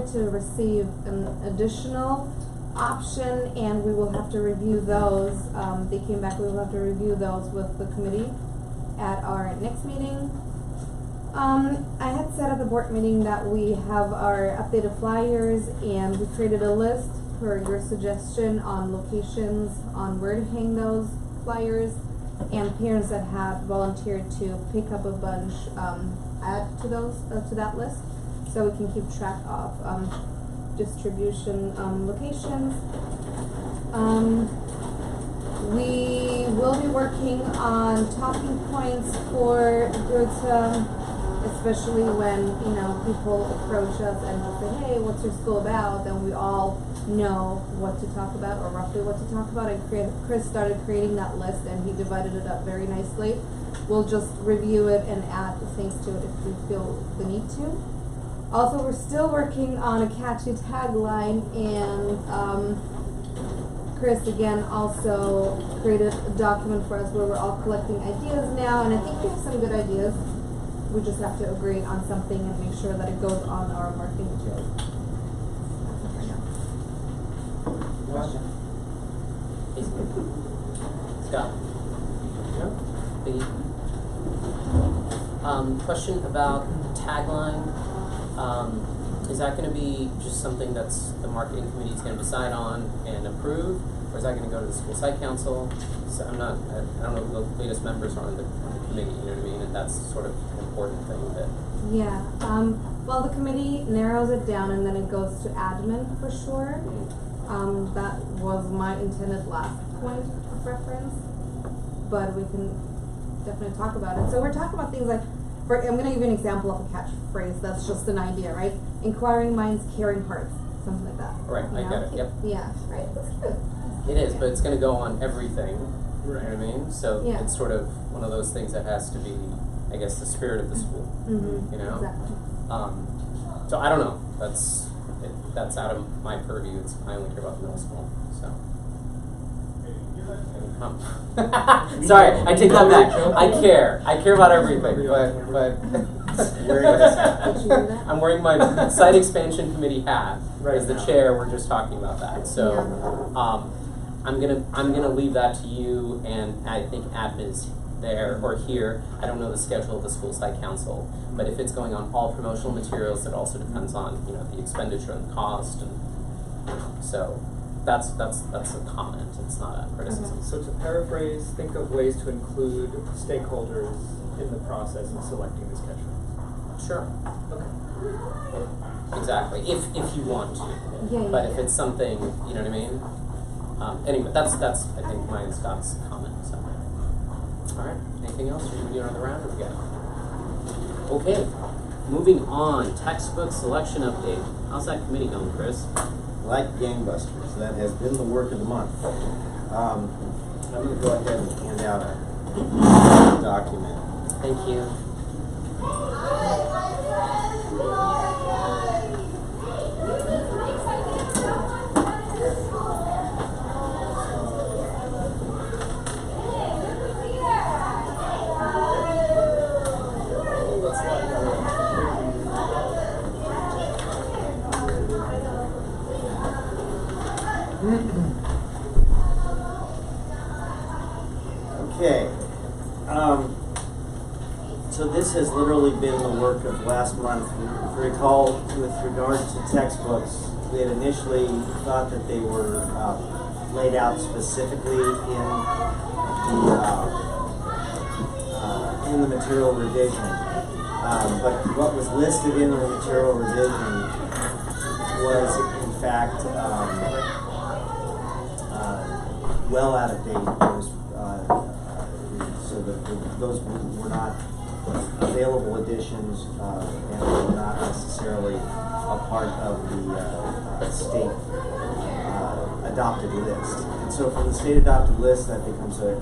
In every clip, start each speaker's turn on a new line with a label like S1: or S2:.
S1: started to receive an additional option, and we will have to review those. They came back, we will have to review those with the committee at our next meeting. I had said at the board meeting that we have our updated flyers, and we created a list for your suggestion on locations, on where to hang those flyers, and parents that had volunteered to pick up a bunch, add to those, to that list, so we can keep track of distribution locations. We will be working on talking points for Goethe, especially when, you know, people approach us and will say, hey, what's your school about? Then we all know what to talk about, or roughly what to talk about. And Chris started creating that list, and he divided it up very nicely. We'll just review it and add things to it if we feel the need to. Also, we're still working on a catchy tagline, and Chris again also created a document for us where we're all collecting ideas now, and I think we have some good ideas. We just have to agree on something and make sure that it goes on our marketing materials.
S2: Question? Scott? No? Biggie? Question about tagline. Is that going to be just something that's the marketing committee is going to decide on and approve, or is that going to go to the school site council? So I don't know who the latest members are on the committee, you know what I mean? And that's sort of an important thing that.
S1: Yeah. Well, the committee narrows it down, and then it goes to admin for sure. That was my intended last point of reference, but we can definitely talk about it. So we're talking about things like, I'm going to give you an example of a catchphrase that's just an idea, right? Inquiring minds, caring hearts, something like that.
S2: Right, I get it, yep.
S1: Yeah, right. That's good.
S2: It is, but it's going to go on everything, right. You know what I mean? So
S1: yeah. It's
S2: sort of one of those things that has to be, I guess, the spirit of the school, you know?
S1: Exactly.
S2: So I don't know, that's out of my purview. I only care about the middle school, so. Sorry, I take that back. I care about everything, but I'm wearing my site expansion committee hat as the chair. We're just talking about that, so I'm gonna leave that to you, and I think admin is there or here. I don't know the schedule of the school site council, but if it's going on all promotional materials, it also depends on the expenditure and the cost, and so. That's a comment. It's not a criticism.
S3: So to paraphrase, think of ways to include stakeholders in the process of selecting this catchphrase.
S2: Sure.
S3: Okay.
S2: Exactly. If you want to.
S1: Yeah.
S2: If it's something, you know what I mean. Anyway, that's I think mine and Scott's comment. So. All right. Anything else? Are you doing another round, or we got it? Okay. Moving on. Textbook selection update. How's that committee going, Chris?
S4: Like gangbusters, that has been the work of the month. I'm going to go ahead and hand out a document.
S2: Thank you.
S4: Okay. So this has literally been the work of last month. If you recall, with regard to textbooks, we had initially thought that they were laid out specifically in the material revision. But what was listed in the material revision was, in fact, well out of date. So those were not available editions, and were not necessarily a part of the state adopted list. And so from the state adopted list, that becomes a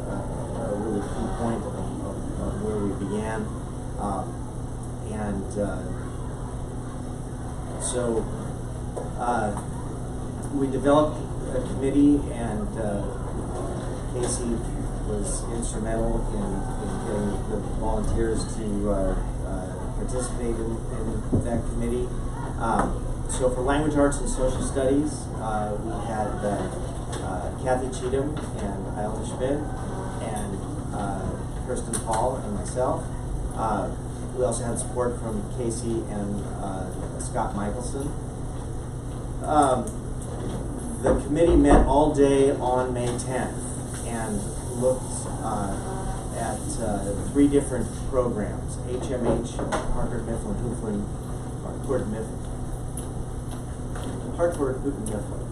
S4: really key point of where we began. So we developed a committee, and Casey was instrumental in getting the volunteers to participate in that committee. So for language arts and social studies, we had Kathy Cheatham and Isla Schmidt and Kirsten Paul and myself. We also had support from Casey and Scott Michelson. The committee met all day on May 10th and looked at 3 different programs: HMH, Hartford, Mifflin, Mifflin, Hartford, Mifflin, Mifflin.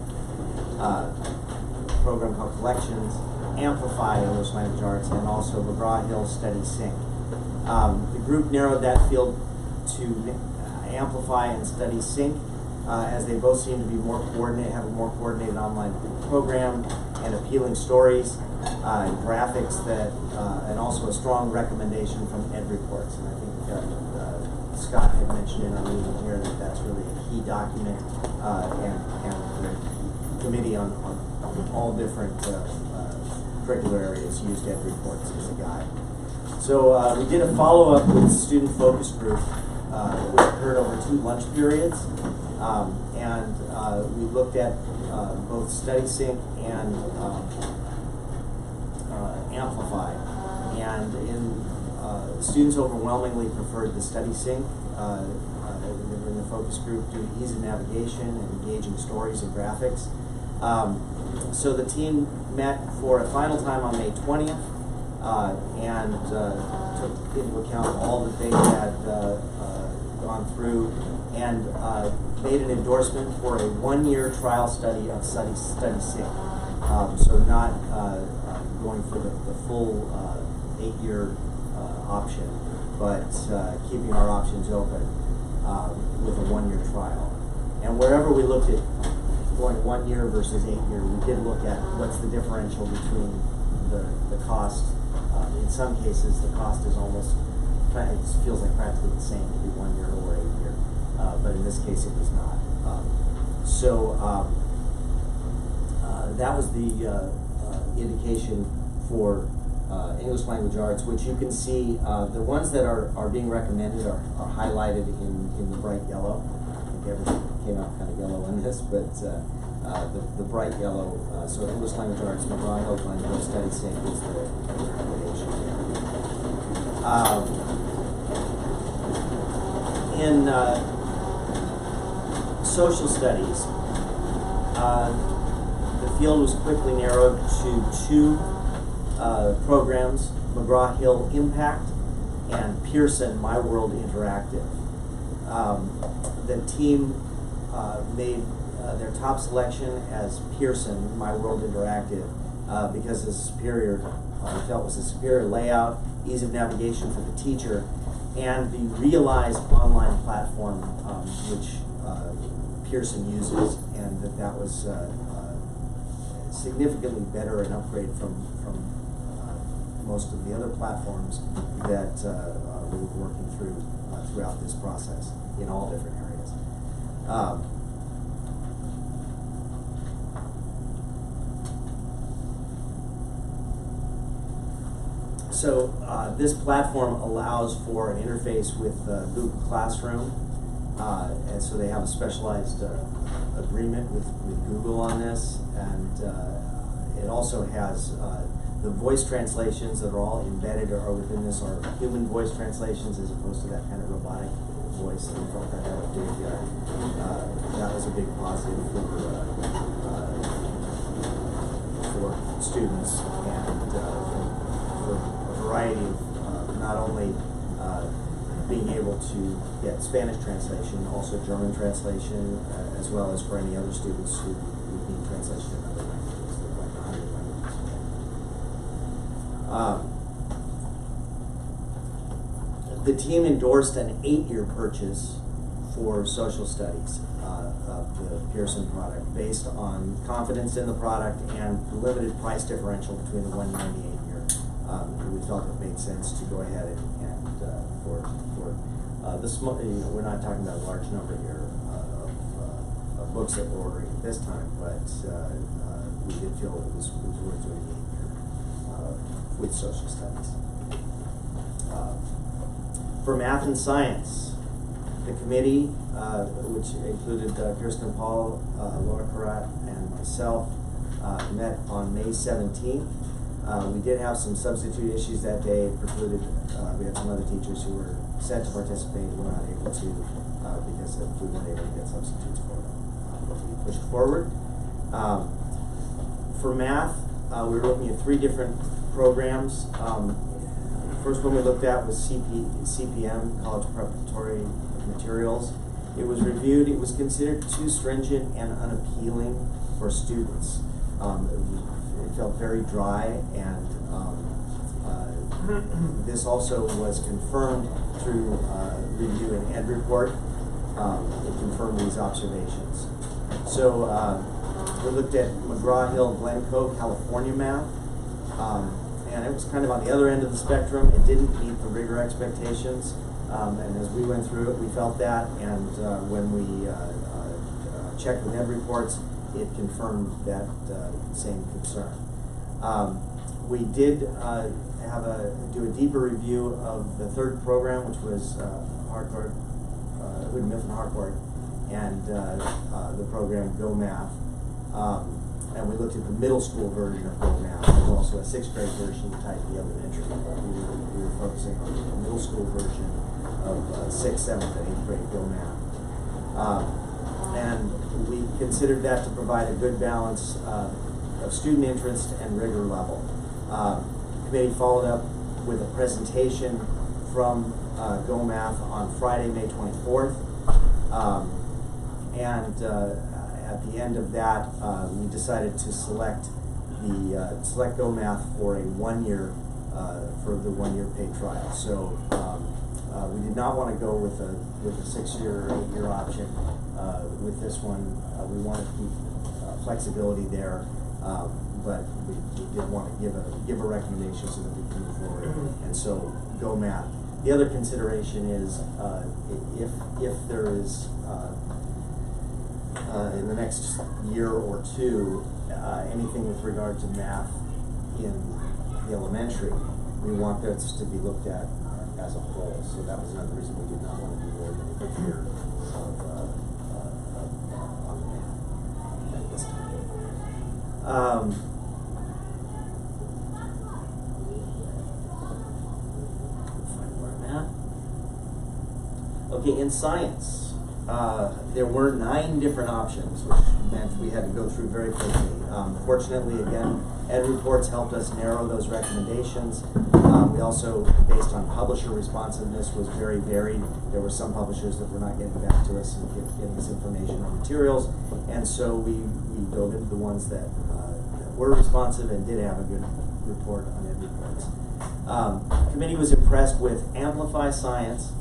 S4: Program called Collections, Amplify English Language Arts, and also McGraw-Hill Study Sync. The group narrowed that field to Amplify and Study Sync, as they both seem to be more coordinated, have a more coordinated online program and appealing stories, graphics that, and also a strong recommendation from Ed Reports. And I think Scott had mentioned in our meeting here that that's really a key document, and the committee on all different curricular areas used Ed Reports as a guide. So we did a follow-up with student focus group, which occurred over 2 lunch periods, and we looked at both Study Sync and Amplify. And students overwhelmingly preferred the Study Sync. They were in the focus group due to ease of navigation and engaging stories and graphics. So the team met for a final time on May 20th and took into account all that they had gone through and made an endorsement for a 1-year trial study of Study Sync. So not going for the full 8-year option, but keeping our options open with a 1-year trial. And wherever we looked at going 1 year versus 8 year, we did look at what's the differential between the cost. In some cases, the cost is almost, it feels like practically the same to be 1 year or 8 year, but in this case it was not. That was the indication for English Language Arts, which you can see, the ones that are being recommended are highlighted in the bright yellow. I think everything came out kind of yellow on this, but the bright yellow, so English Language Arts, McGraw-Hill Language Study Sync is the recommendation here. In social studies, the field was quickly narrowed to 2 programs: McGraw-Hill Impact and Pearson My World Interactive. The team made their top selection as Pearson My World Interactive because it's superior, felt was a superior layout, ease of navigation for the teacher, and the realized online platform which Pearson uses, and that was significantly better an upgrade from most of the other platforms that we were working through throughout this process in all different areas. So this platform allows for an interface with Google Classroom, and so they have a specialized agreement with Google on this, and it also has the voice translations that are all embedded or within this are human voice translations as opposed to that kind of robotic voice. And we felt that had a big, that was a big positive for students and for a variety of not only being able to get Spanish translation, also German translation, as well as for any other students who need translation in other languages. There are like 100 languages. The team endorsed an 8-year purchase for social studies of the Pearson product based on confidence in the product and the limited price differential between the 1 and the 8-year. We felt it made sense to go ahead and for the small, we're not talking about a large number here of books that we're ordering at this time, but we did feel it was worth doing the 8-year with social studies. For math and science, The committee, which included Kirsten and Paul, Laura Karat, and myself, met on May 17th. We did have some substitute issues that day. It precluded, we had some other teachers who were set to participate and were not able to because we weren't able to get substitutes for them. But we pushed forward. For math, we were looking at 3 different programs. First one we looked at was CPM, College Preparatory Materials. It was reviewed. It was considered too stringent and unappealing for students. It felt very dry, and this also was confirmed through review and ed report. It confirmed these observations. So we looked at McGraw-Hill, Glencoe, California math, and it was kind of on the other end of the spectrum. It didn't meet the rigor expectations, and as we went through it, we felt that, and when we checked with ed reports, it confirmed that same concern. We did do a deeper review of the 3rd program, which was Harcourt, Hood Mifflin Harcourt, and the program Go Math. And we looked at the middle school version of Go Math. There's also a 6th grade version tied to the elementary. We were focusing on the middle school version of 6th, 7th, and 8th grade Go Math. And we considered that to provide a good balance of student interest and rigor level. Committee followed up with a presentation from Go Math on Friday, May 24th. At the end of that, we decided to select Go Math for a 1-year for the 1-year paid trial. So we did not want to go with a 6-year or 8-year option with this one. We wanted to keep flexibility there, but we did want to give a recommendation so that we can move forward. And so Go Math. The other consideration is if there is in the next year or 2 anything with regard to math in the elementary, we want this to be looked at as a whole. So that was another reason we did not want to do more than a year of math at this time. Find where I'm at. Okay, in science, there were 9 different options, which meant we had to go through very quickly. Fortunately, again, ed reports helped us narrow those recommendations. We also, based on publisher responsiveness, was very varied. There were some publishers that were not getting back to us and getting us information on materials, and so we dove into the ones that were responsive and did have a good report on ed reports. Committee was impressed with Amplify Science,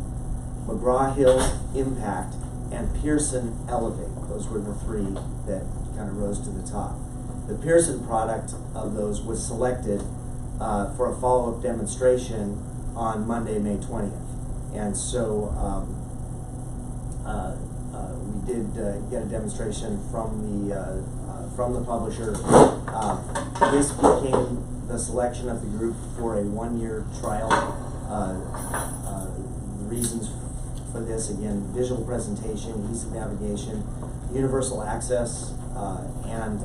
S4: McGraw-Hill Impact, and Pearson Elevate. Those were the 3 that kind of rose to the top. The Pearson product of those was selected for a follow-up demonstration on Monday, May 20th. And so we did get a demonstration from the publisher. This became the selection of the group for a 1-year trial. The reasons for this, again, visual presentation, ease of navigation, universal access, and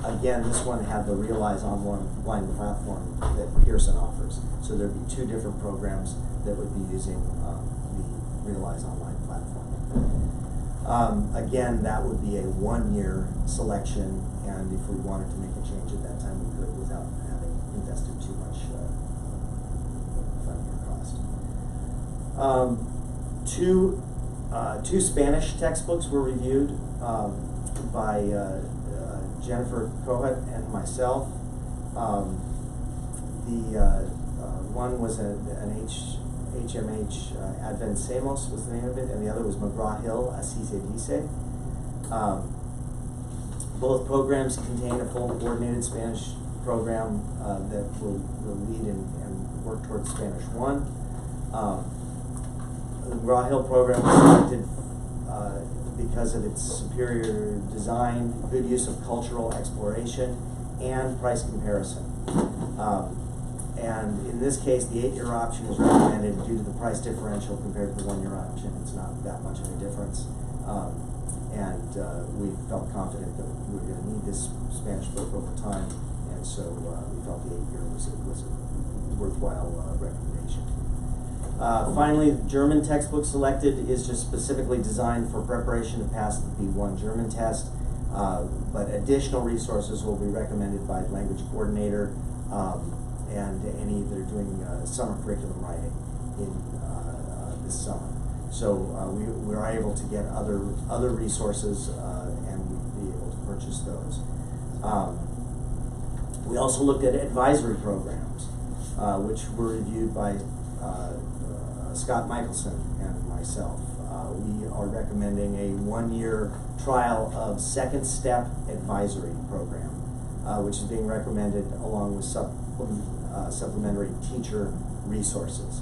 S4: again, this one had the Realize online platform that Pearson offers. So there'd be 2 different programs that would be using the Realize online platform. Again, that would be a 1-year selection, and if we wanted to make a change at that time, we could without having invested too much funding or cost. Two Spanish textbooks were reviewed by Jennifer Cohut and myself. One was an HMH Advencemos was the name of it, and the other was McGraw-Hill Así se dice. Both programs contain a full coordinated Spanish program that will lead and work towards Spanish 1. The McGraw-Hill program was selected because of its superior design, good use of cultural exploration, and price comparison. And in this case, the 8-year option is recommended due to the price differential compared to the 1-year option. It's not that much of a difference. We felt confident that we were going to need this Spanish book over time, and so we felt the 8-year was a worthwhile recommendation. Finally, the German textbook selected is just specifically designed for preparation to pass the B1 German test, but additional resources will be recommended by the language coordinator and any that are doing summer curriculum writing in this summer. So we are able to get other resources and we'd be able to purchase those. We also looked at advisory programs, which were reviewed by Scott Michelson and myself. We are recommending a 1-year trial of Second Step Advisory Program, which is being recommended along with supplementary teacher resources.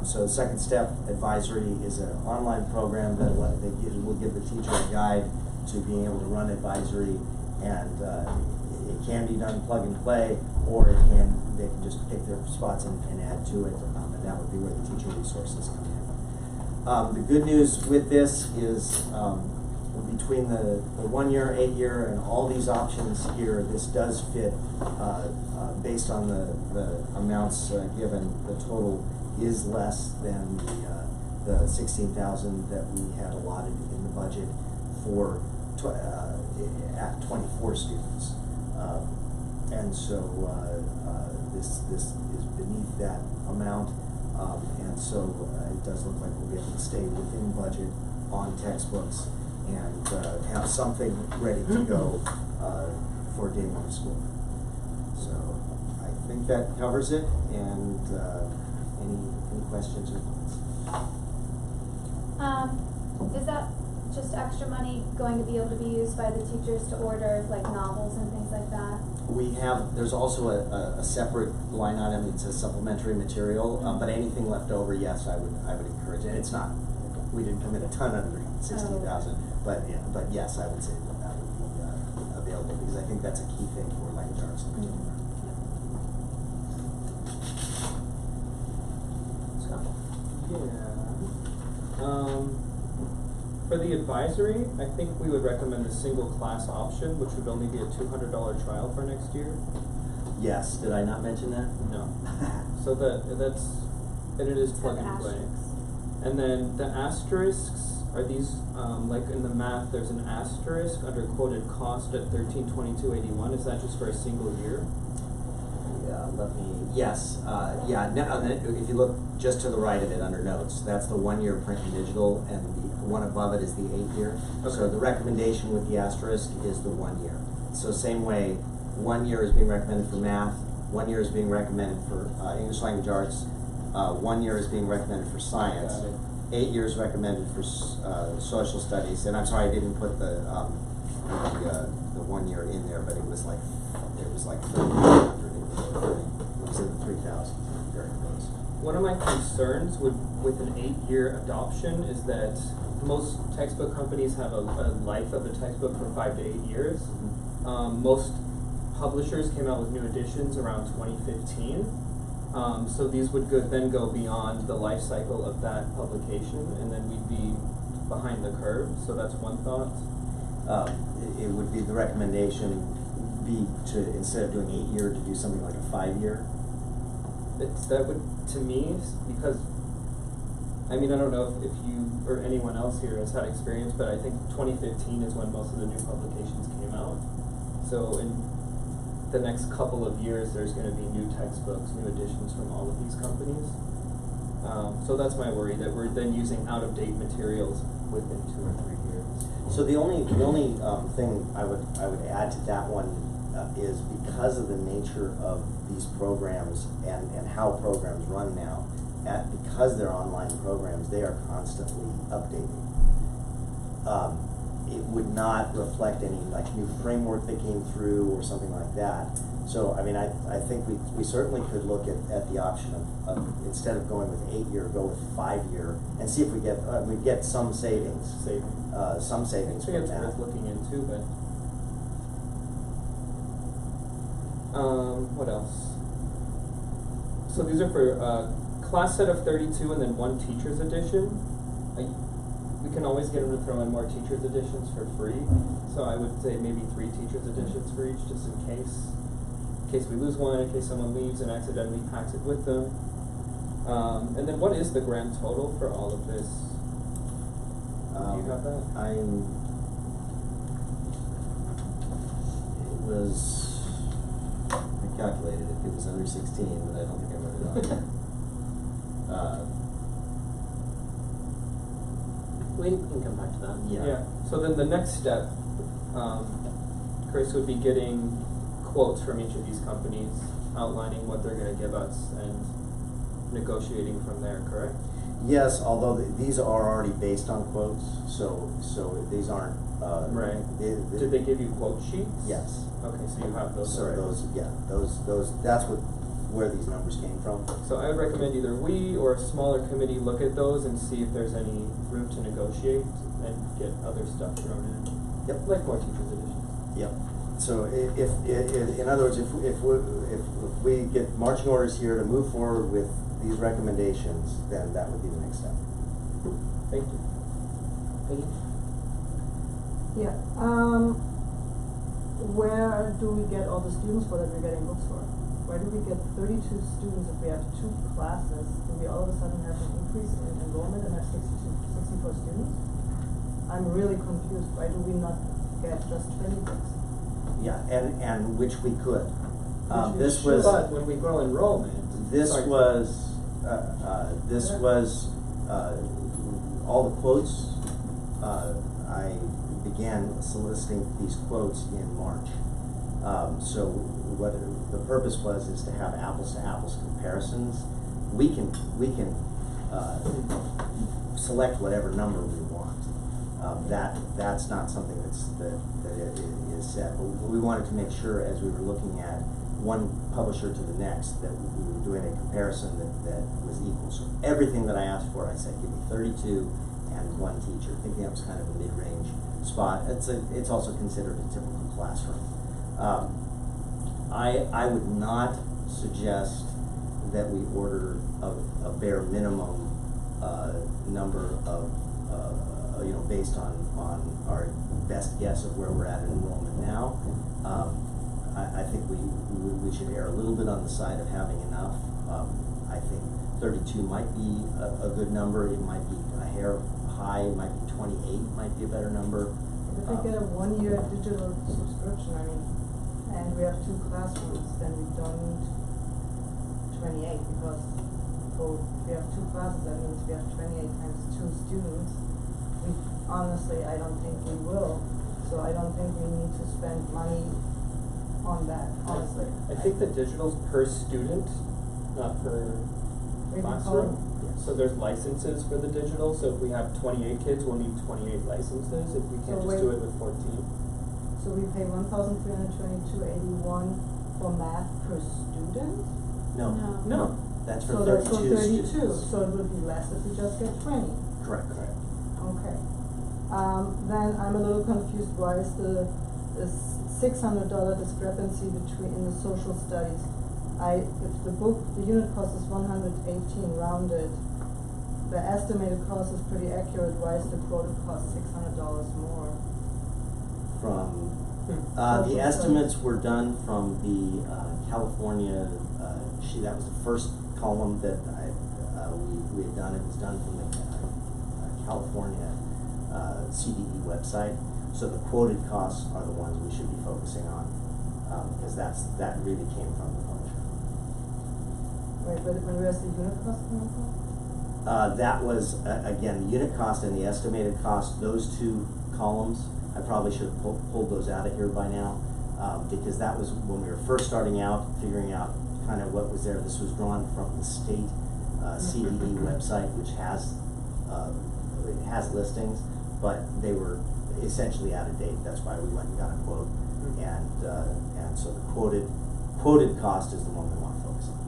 S4: So Second Step Advisory is an online program that will give the teacher a guide to being able to run advisory, and it can be done plug and play, or they can just pick their spots and add to it, and that would be where the teacher resources come in. The good news with this is between the 1-year, 8-year, and all these options here, this does fit based on the amounts given. The total is less than the 16,000 that we had allotted in the budget for at 24 students, and so this is beneath that amount, and so it does look like we'll be able to stay within budget on textbooks and have something ready to go for day 1 of school. So I think that covers it, and any questions or thoughts?
S5: Is that just extra money going to be able to be used by the teachers to order like novels and things like that?
S4: There's also a separate line item. It's a supplementary material, but anything left over, yes, I would encourage it. It's not, we didn't commit a ton under 60,000, but yes, I would say that would be available, because I think that's a key thing for language arts in particular.
S3: For the advisory, I think we would recommend a single class option, which would only be a $200 trial for next year.
S4: Yes, did I not mention that?
S3: No. So and it is plug and play. And then the asterisks are these, like in the math, there's an asterisk under quoted cost at $1322.81. Is that just for a single year?
S4: Yes, if you look just to the right of it under notes, that's the 1-year print and digital, and the one above it is the 8-year. Okay. So the recommendation with the asterisk is the 1 year. So same way, 1 year is being recommended for math, 1 year is being recommended for English language arts, 1 year is being recommended for science, 8 years recommended for social studies, and I'm sorry I didn't put the 1 year in there, but it was like 3,300. It was in the 3,000, very close.
S3: One of my concerns with an 8-year adoption is that most textbook companies have a life of a textbook for 5 to 8 years.
S4: Mm-hmm.
S3: Most publishers came out with new editions around 2015. So these would then go beyond the life cycle of that publication, and then we'd be behind the curve. So that's one thought.
S4: It would be the recommendation to, instead of doing 8 year, to do something like a 5-year.
S3: That would, to me, because I mean, I don't know if you or anyone else here has had experience, but I think 2015 is when most of the new publications came out. So in the next couple of years, there's going to be new textbooks, new editions from all of these companies. So that's my worry, that we're then using out-of-date materials within 2 or 3 years.
S4: So the only thing I would add to that one is, because of the nature of these programs and how programs run now, because they're online programs, they are constantly updating. It would not reflect any like new framework that came through or something like that. So I mean, I think we certainly could look at the option of instead of going with 8 year, go with 5 year, and see if we get some savings. Some savings from
S3: it's
S4: that.
S3: worth looking into, but what else? So these are for class set of 32 and then one teacher's edition. We can always get them to throw in more teacher's editions for free. So I would say maybe 3 teacher's editions for each, just in case we lose one, in case someone leaves and accidentally packs it with them. And then what is the grand total for all of this? Do you have that?
S4: I calculated it was under 16, but I don't think I wrote it on.
S2: We can come back to that.
S4: Yeah.
S3: So then the next step, Chris would be getting quotes from each of these companies, outlining what they're going to give us, and negotiating from there. Correct?
S4: Yes, although these are already based on quotes, so these aren't.
S3: Right. Did they give you quote sheets?
S4: Yes.
S3: Okay, so you have those.
S4: So
S3: already.
S4: that's where these numbers came from.
S3: So I would recommend either we or a smaller committee look at those and see if there's any room to negotiate and get other stuff thrown in.
S4: Yep.
S3: Like more teachers' editions.
S4: Yep. So if in other words, if we get marching orders here to move forward with these recommendations, then that would be the next step.
S3: Thank you.
S6: Yeah, where do we get all the students for that we're getting books for? Why do we get 32 students if we have 2 classes? Do we all of a sudden have an increase in enrollment and have 64 students? I'm really confused. Why do we not get just 20 books?
S4: Yeah, and which we could.
S6: Which we
S4: This
S6: should.
S4: was.
S3: But when we grow enrollment,
S4: This
S3: sorry.
S4: was all the quotes. I began soliciting these quotes in March. So what the purpose was is to have apples to apples comparisons. We can select whatever number we want. That's not something that is set. But we wanted to make sure as we were looking at one publisher to the next that we were doing a comparison that was equal. So everything that I asked for, I said, give me 32 and 1 teacher. Thinking that was kind of a mid-range spot. It's also considered a typical classroom. I would not suggest that we order a bare minimum number of based on our best guess of where we're at in enrollment now. I think we should err a little bit on the side of having enough. I think 32 might be a good number. It might be a hair high. It might be 28. Might be a better number.
S6: If we get a 1-year digital subscription, and we have 2 classrooms, then we don't need 28 because if we have 2 classes, that means we have 28 times 2 students. Honestly, I don't think we will. So I don't think we need to spend money on that, honestly.
S3: I think the digital's per student, not per classroom.
S4: Yes.
S3: So there's licenses for the digital, so if we have 28 kids, we'll need 28 licenses, if we can't
S6: So
S3: just do it with 14.
S6: So we pay $1,322.81 for math per student?
S4: No.
S3: No.
S4: That's for
S6: So that's for
S4: 32
S6: 32,
S4: students.
S6: so it would be less if we just get 20.
S4: Correct.
S6: Okay. Then I'm a little confused, why is this $600 discrepancy in the social studies? If the unit cost is 118 rounded, the estimated cost is pretty accurate, why is the quoted cost $600 more?
S4: From
S6: Social
S4: the estimates were done from the California. That was the first column that we had done. It was done from the California CDE website. So the quoted costs are the ones we should be focusing on because that really came from the publisher.
S6: Wait, but where's the unit cost coming from?
S4: That was again the unit cost and the estimated cost. Those 2 columns. I probably should have pulled those out of here by now because that was when we were first starting out, figuring out kind of what was there. This was drawn from the state CDE website, which has listings, but they were essentially out of date. That's why we went and got a quote, and so the quoted cost is the one we want to focus on.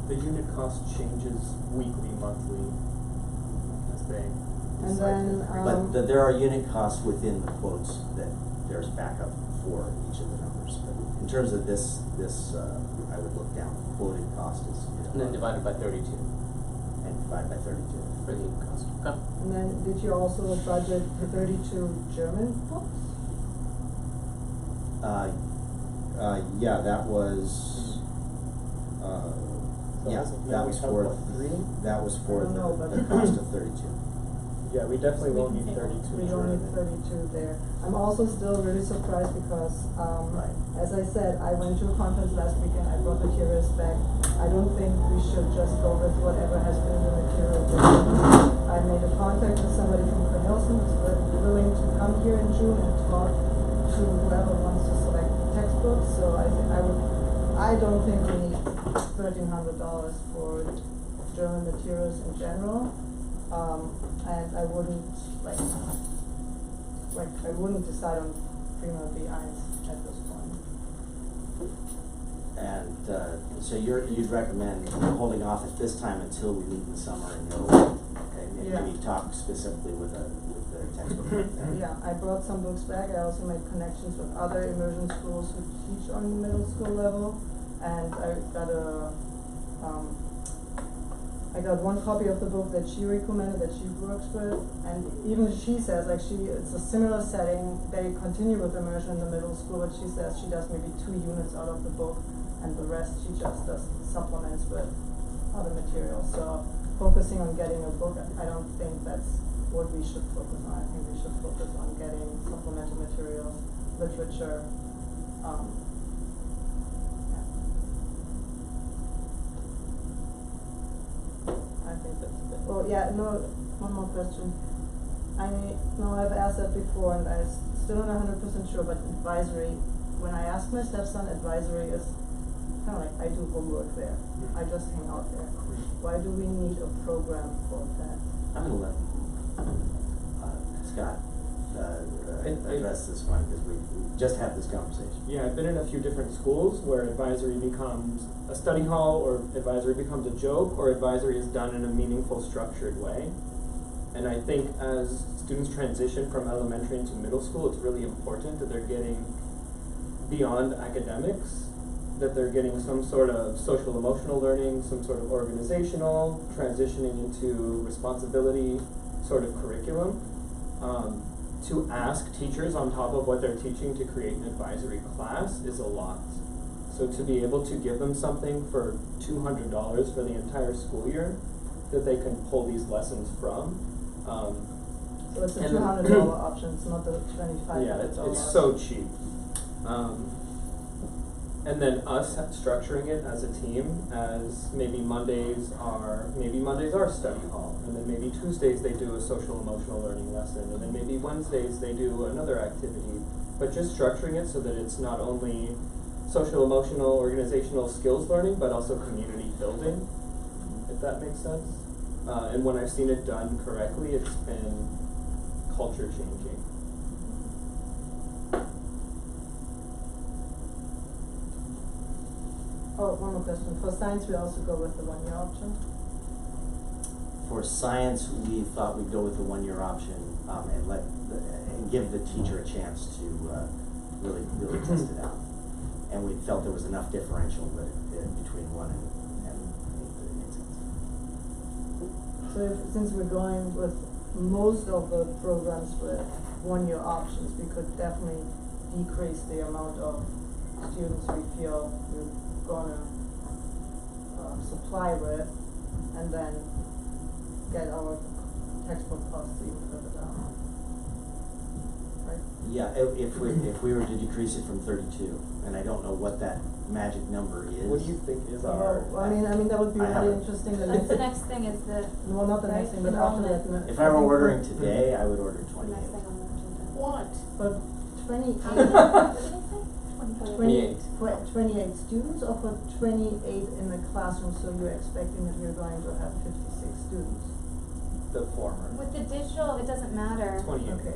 S3: The unit cost changes weekly, monthly, as they
S6: And
S3: decide
S6: then,
S3: to
S4: But there are unit costs within the quotes that there there's backup for each of the numbers. But in terms of this, I would look down. Quoted cost is,
S2: And then divided by 32
S4: and divide by 32.
S2: for the cost. Okay.
S6: And then did you also budget for 32 German books?
S4: Yeah, that was,
S3: So
S4: yeah,
S3: as of now,
S4: that
S3: we
S4: was
S3: have
S4: for,
S3: what, 3?
S4: that was for
S6: I don't know, but-
S4: the cost of 32.
S3: Yeah, we definitely won't need
S5: We can
S3: 32
S6: We don't need
S3: German.
S6: 32 there. I'm also still really surprised because,
S4: Right.
S6: as I said, I went to a conference last weekend, I brought materials back. I don't think we should just go with whatever has been the material. I made a contact with somebody from Cornelsen who's willing to come here in June and talk to whoever wants to select textbooks, so I don't think we need $1,300 for German materials in general. And I wouldn't, I wouldn't decide on Prima B1 at this point.
S4: And so you'd recommend holding off at this time until we meet in the summer and you'll, okay,
S6: Yeah.
S4: maybe talk specifically with the textbook.
S6: Yeah, I brought some books back. I also made connections with other immersion schools who teach on the middle school level. And I got one copy of the book that she recommended that she works with, and even she says it's a similar setting. They continue with immersion in the middle school, but she says she does maybe 2 units out of the book, and the rest she just does supplements with other materials. So focusing on getting a book, I don't think that's what we should focus on. I think we should focus on getting supplemental materials, literature. I think that's a bit. Oh yeah, no. One more question. I've asked that before, and I'm still not 100% sure. But advisory, when I ask my stepson, advisory is kind of like I do homework there. I just hang out there. Why do we need a program for that?
S4: I'm gonna let Scott address this one because we just had this conversation.
S3: Yeah, I've been in a few different schools where advisory becomes a study hall, or advisory becomes a joke, or advisory is done in a meaningful, structured way. And I think as students transition from elementary into middle school, it's really important that they're getting beyond academics, that they're getting some sort of social emotional learning, some sort of organizational, transitioning into responsibility sort of curriculum. To ask teachers on top of what they're teaching to create an advisory class is a lot. So to be able to give them something for $200 for the entire school year that they can pull these lessons from.
S6: So it's a
S3: And
S6: $200 option. It's not the $25.
S3: Yeah, it's so cheap. And then us structuring it as a team as maybe Mondays are study hall, and then maybe Tuesdays they do a social emotional learning lesson, and then maybe Wednesdays they do another activity. But just structuring it so that it's not only social emotional organizational skills learning, but also community building, if that makes sense. And when I've seen it done correctly, it's been culture changing.
S6: Oh, one more question. For science, we also go with the 1-year option.
S4: For science, we thought we'd go with the 1-year option and give the teacher a chance to really test it out. And we felt there was enough differential between 1 and 8 that it made sense.
S6: So since we're going with most of the programs with 1-year options, we could definitely decrease the amount of students we feel we're gonna supply with, and then get our textbook costs even further down. Right?
S4: Yeah, if we were to decrease it from 32, and I don't know what that magic number is.
S3: What do you think is our?
S6: I mean that would be
S4: I
S6: really
S4: haven't-
S6: interesting.
S5: That's the next thing is the.
S6: Well, not the next thing, but after that.
S5: Enrollment.
S4: If I were ordering today, I would order
S5: The
S4: 28.
S5: next thing on the agenda.
S2: What?
S6: But 28.
S5: What did I say?
S2: 28.
S6: 28 students, or for 28 in the classroom, so you're expecting that you're going to have 56 students?
S2: The former.
S5: With the digital, it doesn't matter.
S3: 28.
S6: Okay.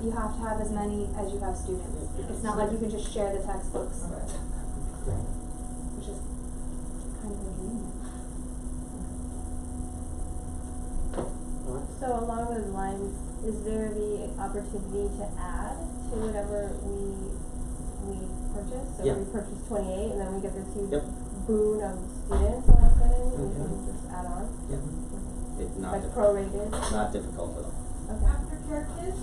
S5: You have to have as many as you have students. It's not like you can just share the textbooks, which is kind of inconvenient.
S7: So along those lines, is there the opportunity to add
S5: to whatever we purchase? So
S2: Yeah.
S5: we purchase 28 and then we get this huge
S2: Yep.
S5: boon of students all of a sudden, we
S2: Mhm.
S5: can just add on?
S2: It's not
S5: Like
S2: difficult.
S5: prorated?
S2: Not difficult at all.
S5: Okay.
S7: Aftercare kids?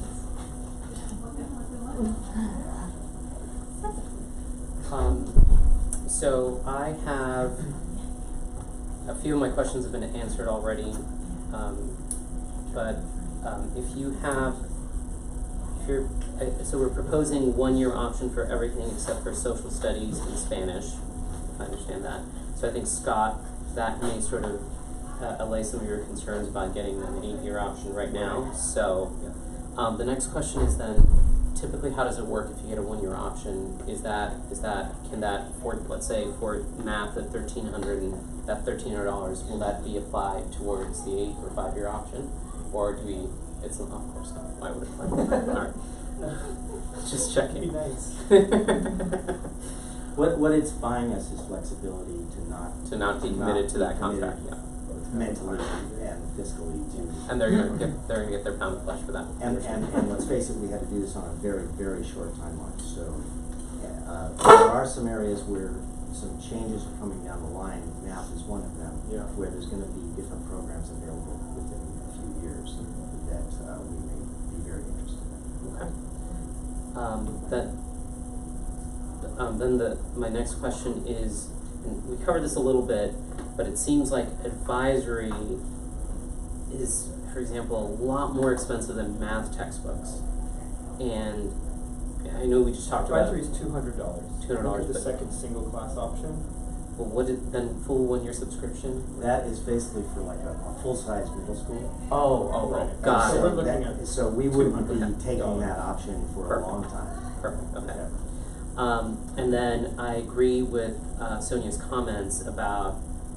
S2: So I have, a few of my questions have been answered already, but if you have, if you're, so we're proposing 1-year option for everything except for social studies and Spanish, if I understand that. So I think, Scott, that may sort of allay some of your concerns about getting an 8-year option right now. So the next question is then, typically how does it work if you get a 1-year option? Can that, for, let's say for math at $1,300 and that $1,300, will that be applied towards the 8 or 5-year option? Or do we, it's not, of course not, why would it apply? Alright. Just checking.
S3: Be nice.
S4: What it's buying us is flexibility
S2: To not be committed to that contract, yeah.
S4: mentally and fiscally to.
S2: And they're gonna get their pound of flesh for that.
S4: And let's face it, we had to do this on a very, very short timeline, so, there are some areas where some changes are coming down the line, math is one of them.
S3: Yeah.
S4: Where there's gonna be different programs available within a few years that we may be very interested in.
S2: Okay. Then my next question is, and we covered this a little bit, but it seems like advisory is, for example, a lot more expensive than math textbooks. And I know we just talked about
S3: Advisory is $200.
S2: $200,
S3: Look at the
S2: but-
S3: second single class option.
S2: well, what did then full 1-year subscription?
S4: That is basically for like a full-size middle school.
S2: Oh,
S3: Right.
S2: got
S3: So
S2: it.
S3: we're looking at
S4: So we wouldn't be
S3: $200.
S4: taking that option for a
S2: Perfect.
S4: long time.
S2: Perfect, okay. And then I agree with Sonia's comments about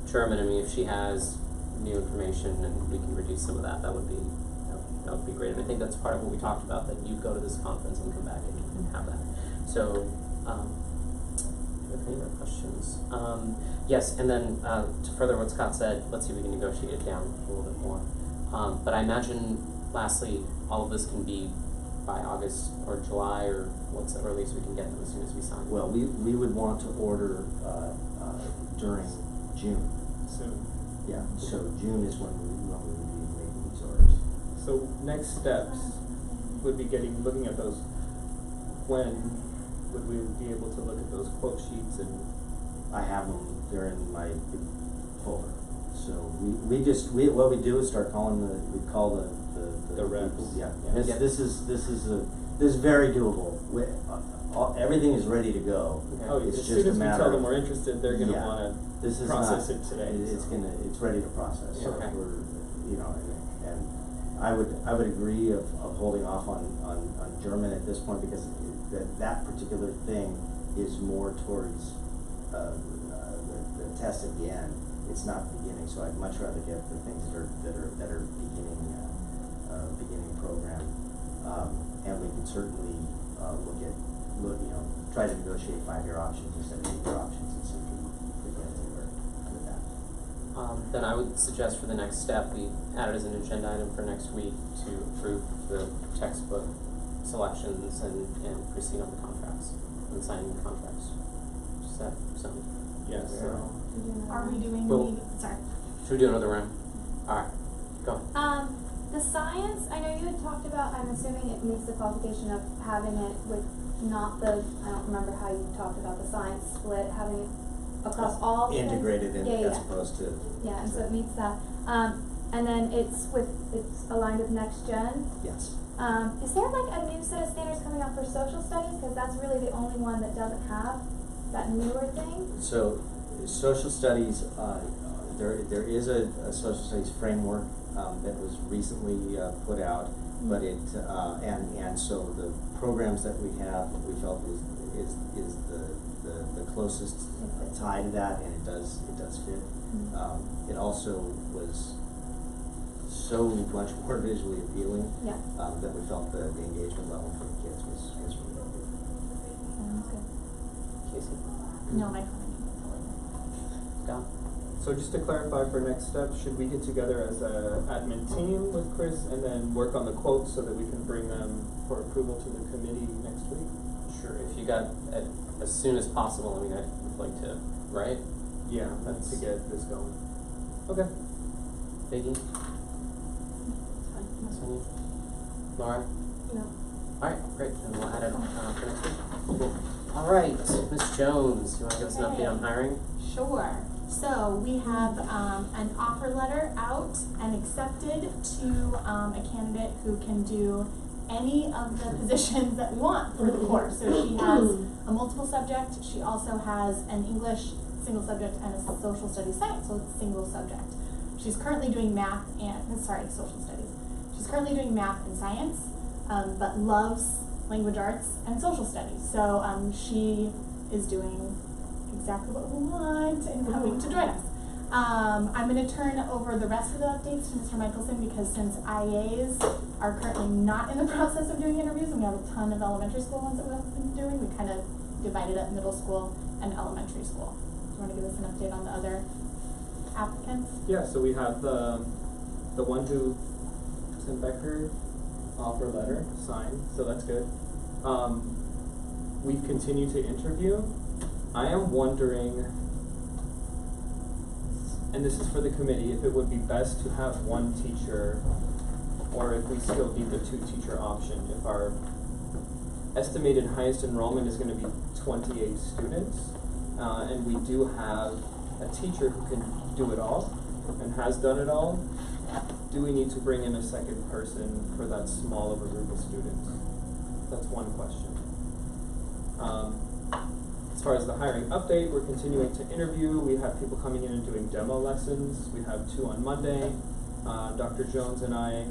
S2: German. I mean, if she has new information and we can reduce some of that, that would be great. And I think that's part of what we talked about, that you go to this conference and come back and have that. So, do you have any other questions? Yes, and then to further what Scott said, let's see if we can negotiate it down a little bit more. But I imagine, lastly, all of this can be by August or July, or what's the earliest we can get them as soon as we sign?
S4: Well, we would want to order during June.
S3: soon.
S4: Yeah, so June is when we would be making these orders.
S3: So next steps would be looking at those. When would we be able to look at those quote sheets and?
S4: I have them, they're in my big folder. So what we do is start calling we call the
S3: reps.
S4: people. Yeah,
S2: Yeah.
S4: this is very doable. Everything is ready to go.
S2: Okay.
S3: Oh,
S4: It's
S3: as
S4: just
S3: soon
S4: a
S3: as we
S4: matter
S3: tell them
S4: of-
S3: we're interested, they're gonna
S4: Yeah.
S3: wanna
S4: This is
S3: process
S4: not,
S3: it today.
S4: it's ready to process. So
S2: Okay.
S4: we're, and I would agree of holding off on German at this point, because that particular thing is more towards the test at the end. It's not the beginning, so I'd much rather get the things that are beginning program, and we could certainly try to negotiate 5-year options instead of 8-year options and see if we get anywhere with that.
S2: Then I would suggest for the next step, we add it as an agenda item for next week to approve the textbook selections and proceed on the contracts and signing the contracts. Does that sound?
S3: Yes.
S2: fair?
S7: Are we doing,
S2: Well-
S7: sorry.
S2: Should we do another round? Alright, go.
S5: The science, I know you had talked about, I'm assuming it meets the qualification of having it with not the, I don't remember how you talked about the science split, having it across all kids.
S4: Integrated in,
S5: Yeah,
S4: as
S5: yeah.
S4: opposed to.
S5: Yeah, and so it meets that. And then it's aligned with next gen.
S4: Yes.
S5: Is there like a new set of standards coming out for social studies? Because that's really the only one that doesn't have that newer thing.
S4: So, social studies, there is a social studies framework that was recently put out, but it and so the programs that we have, we felt is the closest tie to that, and it does fit. It also was so much more visually appealing
S5: Yeah.
S4: that we felt the engagement level for the kids was really good.
S5: Sounds good.
S2: Casey?
S7: No, my comment.
S2: Scott?
S3: So just to clarify for next steps, should we get together as a admin team with Chris and then work on the quotes so that we can bring them for approval to the committee next week?
S2: Sure, if you got, as soon as possible, I mean, I'd like to, right?
S3: Yeah, that's to get this going. Okay.
S2: Biggie? Sonia? Laura?
S5: No.
S2: Alright, great, then we'll add it for next week. Cool. Alright, Ms. Jones, you wanna give us an update on hiring?
S7: Sure. So we have an offer letter out and accepted to a candidate who can do any of the positions that we want for the course. So she has a multiple subject, she also has an English single subject and a social studies science, so it's single subject. She's currently doing math and, social studies. She's currently doing math and science, but loves language arts and social studies. So she is doing exactly what we want and coming to join us. I'm going to turn over the rest of the updates to Mr. Michelson because since IAs are currently not in the process of doing interviews and we have a ton of elementary school ones that we've been doing, we kind of divided up middle school and elementary school. Do you want to give us an update on the other applicants?
S3: Yeah, so we have the one who sent back her offer letter signed, so that's good. We've continued to interview. I am wondering, and this is for the committee, if it would be best to have one teacher or if we still need the 2-teacher option. If our estimated highest enrollment is going to be 28 students, and we do have a teacher who can do it all and has done it all, do we need to bring in a second person for that small of a group of students? That's one question. As far as the hiring update, we're continuing to interview. We have people coming in and doing demo lessons. We have 2 on Monday. Dr. Jones and I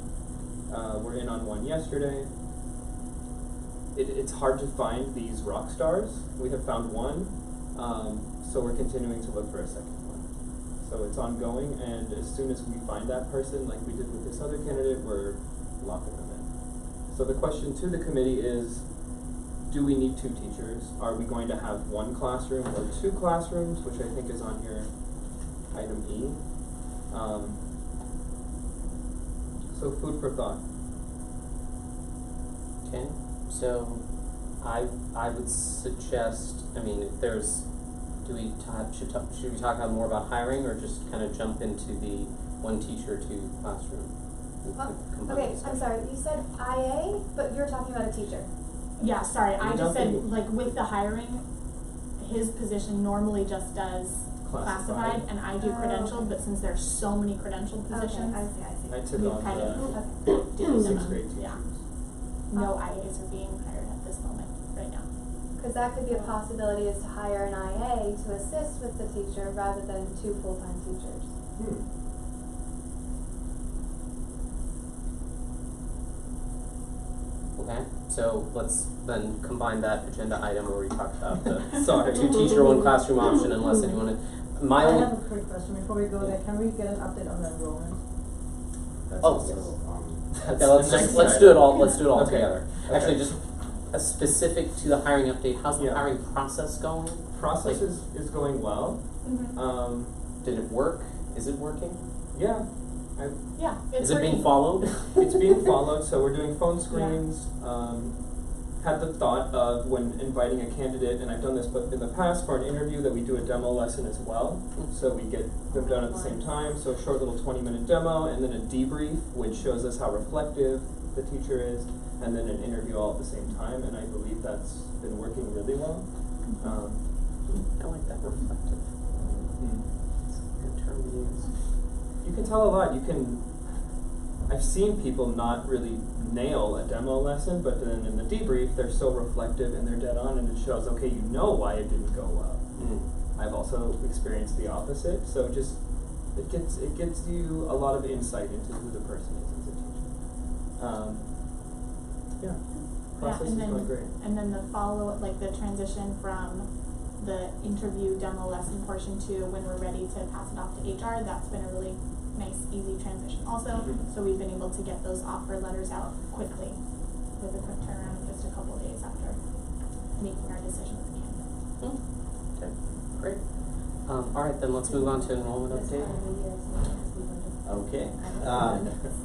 S3: were in on one yesterday. It's hard to find these rock stars. We have found one, so we're continuing to look for a second one. So it's ongoing, and as soon as we find that person, like we did with this other candidate, we're locking them in. So the question to the committee is, do we need 2 teachers? Are we going to have 1 classroom or 2 classrooms, which I think is on your item E. So food for thought.
S2: Okay, so I would suggest, I mean, if there's, should we talk about more about hiring or just kind of jump into the 1 teacher, 2 classroom?
S5: Okay, I'm sorry, you said IA, but you're talking about a teacher.
S7: Yeah, sorry, I just said,
S3: Jumping.
S7: like, with the hiring, his position normally just does classified and I do credentialed, but since there's so many credentialed positions,
S5: Okay, I see.
S3: I took
S7: we
S3: on
S7: kind of
S3: the
S7: do
S3: 6th grade teachers.
S7: yeah. No IAs are being hired at this moment, right now.
S5: Because that could be a possibility, is to hire an IA to assist with the teacher rather than 2 full-time teachers.
S2: Okay, so let's then combine that agenda item where we talked about the
S3: Sorry.
S2: 2 teacher, 1 classroom option, unless anyone, my
S6: I
S2: only,
S6: have a quick question before we go there. Can we get an update on the enrollment?
S4: That's
S2: Oh,
S4: also,
S2: okay,
S3: the
S2: let's
S3: next
S2: let's
S3: item.
S2: do it all, let's do it all
S3: Okay.
S2: together.
S3: Okay.
S2: Actually, just a specific to the hiring update, how's the
S3: Yeah.
S2: hiring process going?
S3: Process
S2: Like-
S3: is going well.
S5: Mm-hmm.
S2: Did it work? Is it working?
S3: Yeah,
S7: Yeah, it's
S2: Is it being
S7: working.
S2: followed?
S3: it's being followed, so we're doing phone screens. Had the thought of when inviting a candidate, and I've done this but in the past for an interview, that we do a demo lesson as well. So we get them done at the same time, so a short little 20-minute demo, and then a debrief, which shows us how reflective the teacher is, and then an interview all at the same time, and I believe that's been working really well.
S2: I like that reflective. It's a good term to use.
S3: You can tell a lot. I've seen people not really nail a demo lesson, but then in the debrief, they're so reflective and they're dead on, and it shows, okay, you know why it didn't go well. I've also experienced the opposite, so just, it gets you a lot of insight into who the person is as a teacher. Process is going great.
S7: And then the follow, like the transition from the interview demo lesson portion to when we're ready to pass it off to HR, that's been a really nice, easy transition also.
S3: Mhm.
S7: So we've been able to get those offer letters out quickly with a quick turnaround of just a couple days after making our decision with the candidate.
S2: Okay, great. Alright, then let's move on to enrollment update.
S4: Okay.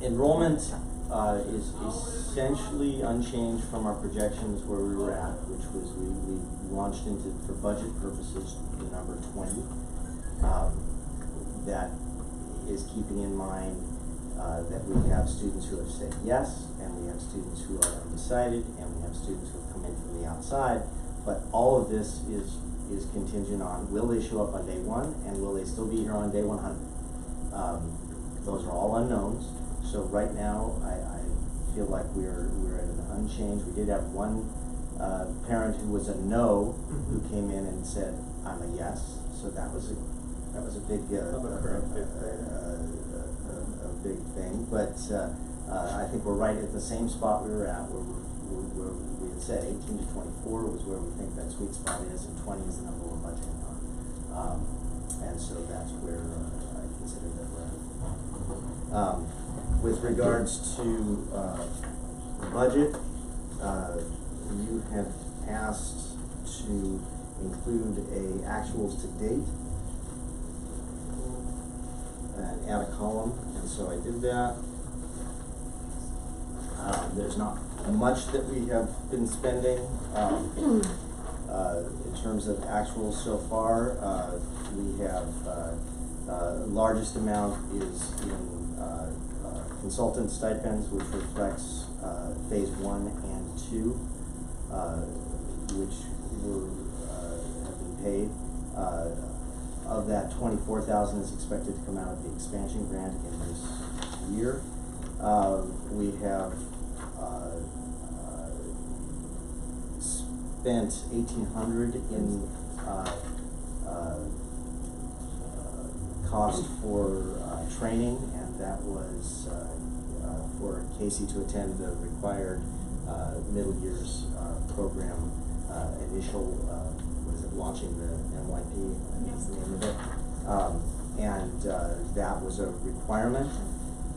S4: Enrollment is essentially unchanged from our projections where we were at, which was we launched into, for budget purposes, the number 20. That is keeping in mind that we have students who have said yes, and we have students who are undecided, and we have students who have come in from the outside. But all of this is contingent on, will they show up on day one, and will they still be here on day 100? Those are all unknowns. So right now, I feel like we're at an unchanged. We did have one parent who was a no, who came in and said, I'm a yes. So that was a big a big thing. But I think we're right at the same spot we were at, where we had said 18 to 24 was where we think that sweet spot is, and 20 is the number we're budgeting on. And so that's where I consider that we're at. With regards to the budget, you have asked to include a actuals to date and add a column, and so I did that. There's not much that we have been spending in terms of actuals so far. We have largest amount is in consultant stipends, which reflects phase 1 and 2, which have been paid. Of that, 24,000 is expected to come out of the expansion grant in this year. We have spent 1,800 in cost for training, and that was for Casey to attend the required middle years program, initial, what is it, launching the NYP, I think is the name of it. And that was a requirement.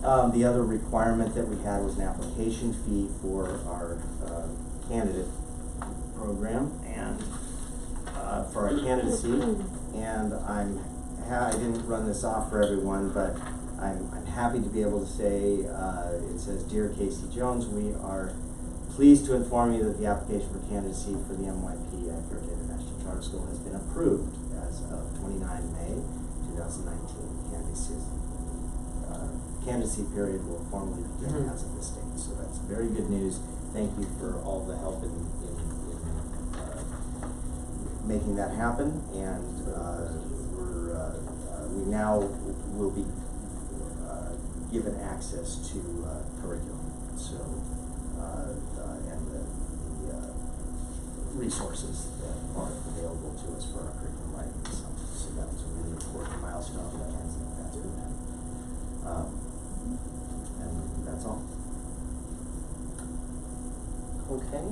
S4: The other requirement that we had was an application fee for our candidate program and for our candidacy. And I didn't run this off for everyone, but I'm happy to be able to say, it says, Dear Casey Jones, we are pleased to inform you that the application for candidacy for the NYP at Fairfield International Charter School has been approved as of 29 May 2019. Candidacy period will formally begin as of this date. So that's very good news. Thank you for all the help in making that happen, and we now will be given access to curriculum, so and the resources that are available to us for our curriculum writing. So that was a really important milestone. I can't think that's been met. And that's all.
S2: Okay.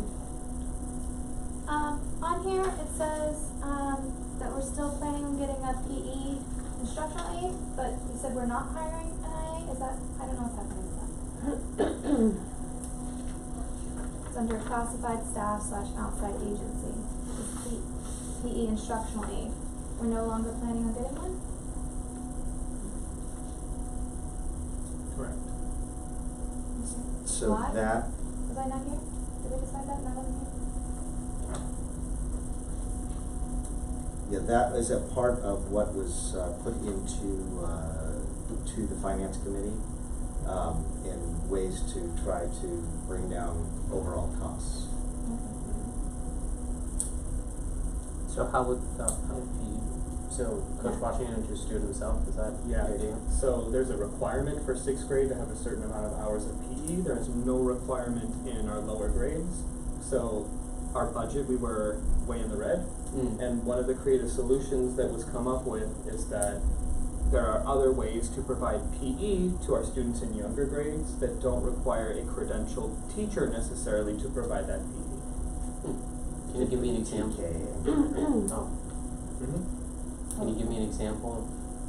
S5: On here it says that we're still planning on getting a PE instructional aide, but you said we're not hiring an IA. Is that, I don't know what's happening with that. It's under classified staff / outside agency. It's PE instructional aide. We're no longer planning on getting one?
S3: Correct.
S4: So
S5: Why?
S4: that
S5: Was I not here? Did we decide that? Not on here?
S4: Yeah, that is a part of what was put into to the finance committee in ways to try to bring down overall costs.
S2: So how would so Coach Washington just do it himself? Is that the idea?
S3: So there's a requirement for 6th grade to have a certain amount of hours of PE. There is no requirement in our lower grades. So our budget, we were way in the red. And one of the creative solutions that was come up with is that there are other ways to provide PE to our students in younger grades that don't require a credentialed teacher necessarily to provide that PE.
S2: Can you give me an example? Oh. Can you give me an example?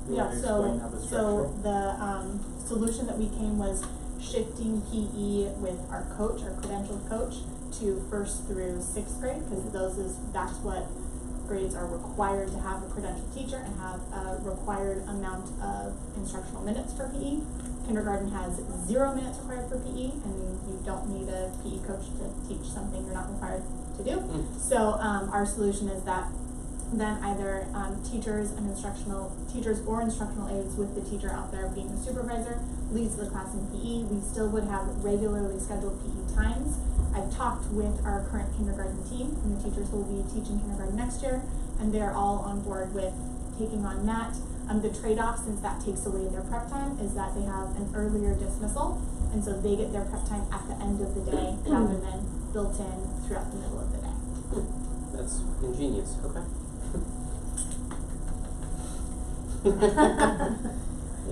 S3: You
S7: Yeah,
S3: want to explain how the
S7: so
S3: structure?
S7: the solution that we came was shifting PE with our coach, our credentialed coach, to 1st through 6th grade, because that's what grades are required to have a credentialed teacher and have a required amount of instructional minutes for PE. Kindergarten has 0 minutes required for PE, and you don't need a PE coach to teach something you're not required to do. So our solution is that then either teachers or instructional aides with the teacher out there being the supervisor leads the class in PE. We still would have regularly scheduled PE times. I've talked with our current kindergarten team and the teachers who will be teaching kindergarten next year, and they're all on board with taking on that. The trade-off, since that takes away their prep time, is that they have an earlier dismissal, and so they get their prep time at the end of the day rather than built in throughout the middle of the day.
S2: That's ingenious. Okay.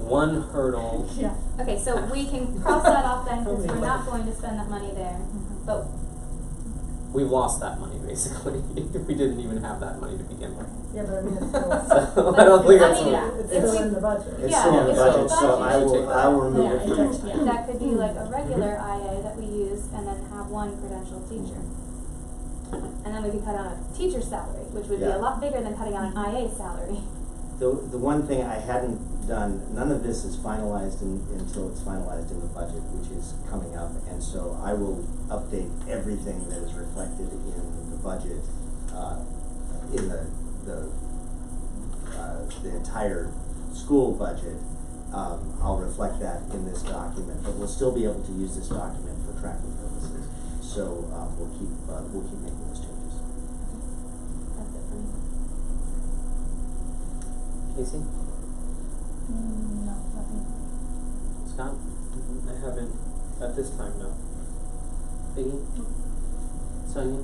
S2: One hurdle.
S7: Yeah.
S5: Okay, so we can cross that off then, because we're not going to spend that money there, but
S2: We've lost that money basically. We didn't even have that money to begin with.
S6: Yeah, but I mean, it's still,
S2: So I don't think
S5: I
S2: that's
S5: mean,
S2: a-
S6: it's
S5: if
S6: still
S5: we-
S6: in the budget.
S4: It's
S5: Yeah,
S4: still in the
S5: it's
S4: budget,
S5: in the
S4: so
S5: budget.
S4: I will remove it from
S7: Yeah,
S4: next time.
S5: that could be like a regular IA that we use and then have one credentialed teacher. And then we could cut out a teacher's salary, which would be
S4: Yeah.
S5: a lot bigger than cutting out an IA salary.
S4: The one thing I hadn't done, none of this is finalized until it's finalized in the budget, which is coming up, and so I will update everything that is reflected in the budget, in the entire school budget. I'll reflect that in this document, but we'll still be able to use this document for tracking purposes. So we'll keep making those changes.
S5: That's it for me.
S2: Casey?
S7: No, nothing.
S2: Scott?
S3: I haven't, at this time, no.
S2: Biggie? Sonia?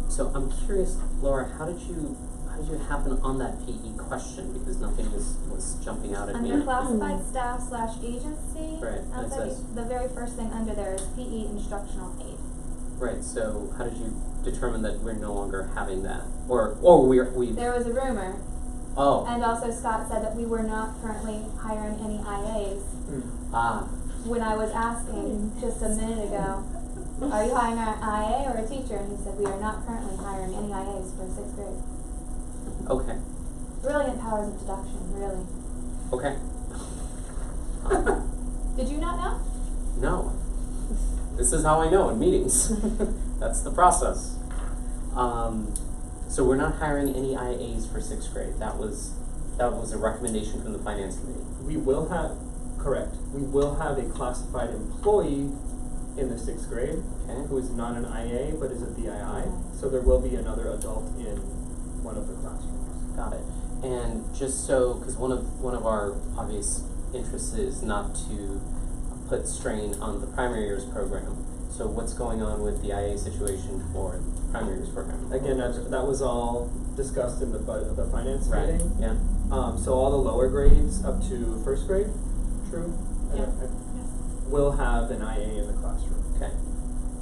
S2: So I'm curious, Laura, how did you happen on that PE question? Because nothing was jumping out at me.
S5: Under classified staff / agency,
S2: Right, and it says-
S5: the very first thing under there is PE instructional aid.
S2: Right, so how did you determine that we're no longer having that? Or we
S5: There was a rumor,
S2: oh.
S5: and also Scott said that we were not currently hiring any IAs.
S2: Ah.
S5: When I was asking just a minute ago, are you hiring an IA or a teacher? And he said, we are not currently hiring any IAs for 6th grade.
S2: Okay.
S5: Brilliant powers of deduction, really.
S2: Okay.
S5: Did you not know?
S2: No. This is how I know in meetings. That's the process. So we're not hiring any IAs for 6th grade. That was a recommendation from the finance committee.
S3: We will have a classified employee in the 6th grade
S2: Okay.
S3: who is not an IA but is a BII. So there will be another adult in one of the classrooms.
S2: Got it. And just so, because one of our obvious interests is not to put strain on the primary years program. So what's going on with the IA situation for the primary years program?
S3: Again, that was all discussed in the finance
S2: Right.
S3: meeting.
S2: Yeah.
S3: So all the lower grades up to 1st grade, true?
S7: Yeah.
S3: Will have an IA in the classroom.
S2: Okay.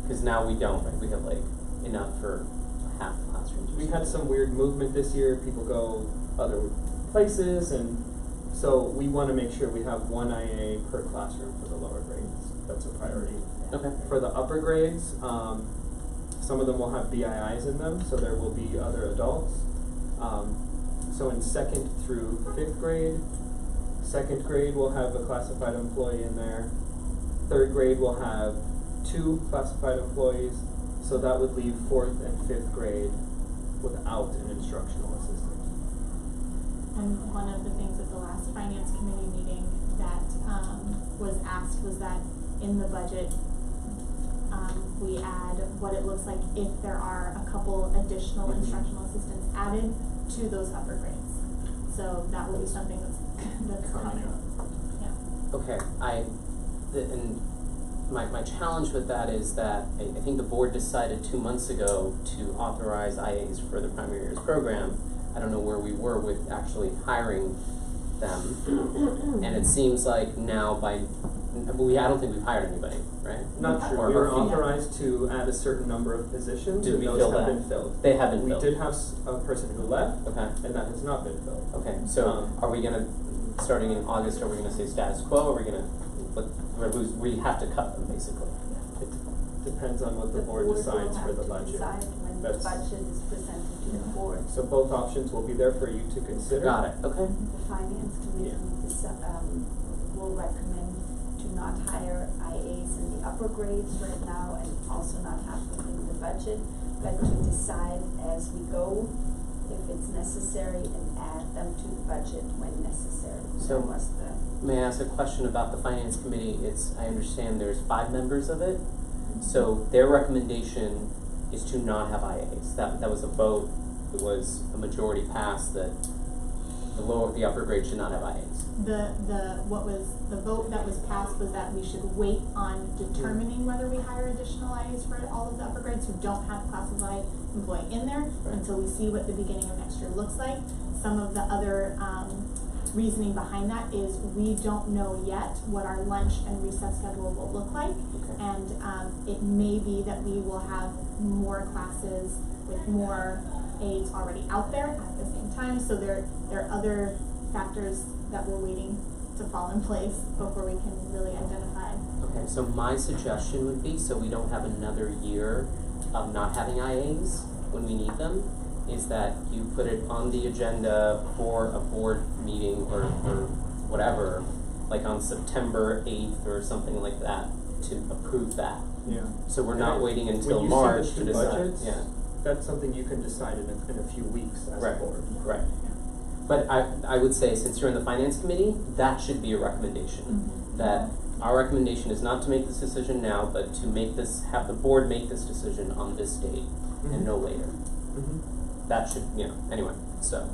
S2: Because now we don't, right? We have like enough for half classrooms.
S3: We had some weird movement this year. People go other places, and so we want to make sure we have one IA per classroom for the lower grades. That's a priority.
S2: Okay.
S3: For the upper grades, some of them will have BIIs in them, so there will be other adults. So in 2nd through 5th grade, 2nd grade will have a classified employee in there. 3rd grade will have 2 classified employees, so that would leave 4th and 5th grade without an instructional assistant.
S7: And one of the things at the last finance committee meeting that was asked was that in the budget, we add what it looks like if there are a couple additional instructional assistants added to those upper grades. So that will be something that's coming up. Yeah.
S2: Okay, and my challenge with that is that I think the board decided 2 months ago to authorize IAs for the primary years program. I don't know where we were with actually hiring them, and it seems like now I don't think we've hired anybody, right?
S3: Not sure.
S2: Or
S3: We were
S2: our fee-
S3: authorized to add a certain number of positions,
S2: Did
S3: and
S2: we
S3: those
S2: fill
S3: have
S2: that?
S3: been filled.
S2: They have been
S3: We
S2: filled.
S3: did have a person who left,
S2: Okay.
S3: and that has not been filled.
S2: Okay. So are we gonna, starting in August, are we gonna say status quo? Or are we gonna, we have to cut them basically?
S3: It depends on what the board decides for the budget.
S8: Decide when when the
S3: That's-
S8: budget is presented to the board.
S3: So both options will be there for you to consider.
S2: Got it, okay.
S8: The finance committee will recommend to not hire IAs in the upper grades right now and also not have them in the budget, but to decide as we go if it's necessary and add them to the budget when necessary.
S2: So-
S8: That was the.
S2: May I ask a question about the finance committee? I understand there's 5 members of it, so their recommendation is to not have IAs. That was a vote, it was a majority pass that the upper grade should not have IAs.
S7: The vote that was passed was that we should wait on determining whether we hire additional IAs for all of the upper grades who don't have classified employee in there until we see what the beginning of next year looks like. Some of the other, reasoning behind that is we don't know yet what our lunch and recess schedule will look like.
S2: Okay.
S7: And it may be that we will have more classes with more aides already out there at the same time. So there are other factors that we're waiting to fall in place before we can really identify.
S2: Okay, so my suggestion would be, so we don't have another year of not having IAs when we need them, is that you put it on the agenda for a board meeting or whatever, like on September 8th or something like that, to approve that.
S3: Yeah.
S2: So we're not
S3: And
S2: waiting until
S3: when you see
S2: March
S3: the
S2: to
S3: two
S2: decide.
S3: budgets,
S2: Yeah.
S3: That's something you can decide in a few weeks as
S2: Right,
S3: a board.
S2: right. But I would say, since you're in the finance committee, that should be a recommendation. That our recommendation is not to make this decision now, but to have the board make this decision on this date and no later. That should, anyway, so,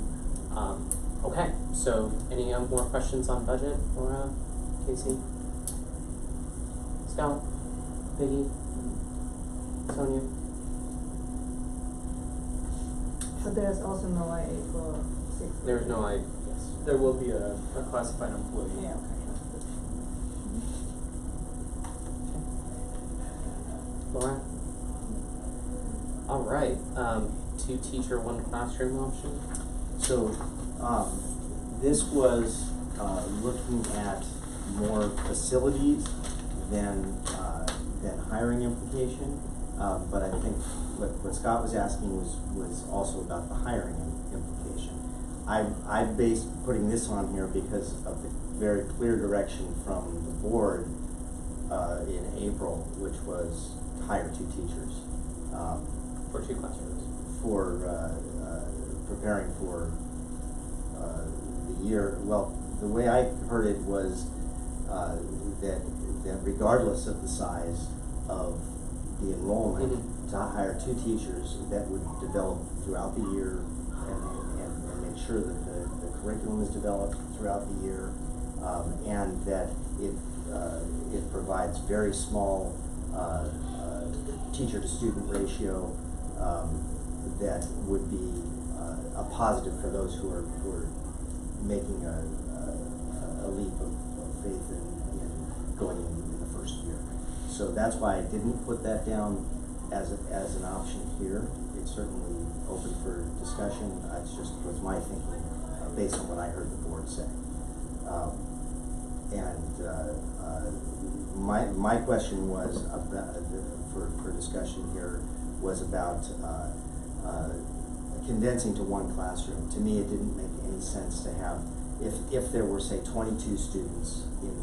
S2: okay. So, any more questions on budget, Laura, Casey? Scott, Peggy, Sonia?
S6: So there's also no IA for 6th.
S2: There's no yes.
S3: There will be a classified employee.
S6: Yeah, okay.
S2: Laura? All right, 2 teacher, 1 classroom option.
S4: So, this was, looking at more facilities than hiring implication. But I think what Scott was asking was also about the hiring implication. I based putting this on here because of the very clear direction from the board, in April, which was hire 2 teachers.
S2: For 2 classrooms.
S4: For preparing for the year. Well, the way I heard it was that regardless of the size of the enrollment, to hire 2 teachers that would develop throughout the year and make sure that the curriculum is developed throughout the year, and that it provides very small teacher to student ratio that would be a positive for those who are making a leap of faith in going in the first year. So that's why I didn't put that down as an option here. It's certainly open for discussion. It's just was my thinking based on what I heard the board say. My question was about for discussion here was about condensing to 1 classroom. To me, it didn't make any sense to have if there were, say, 22 students in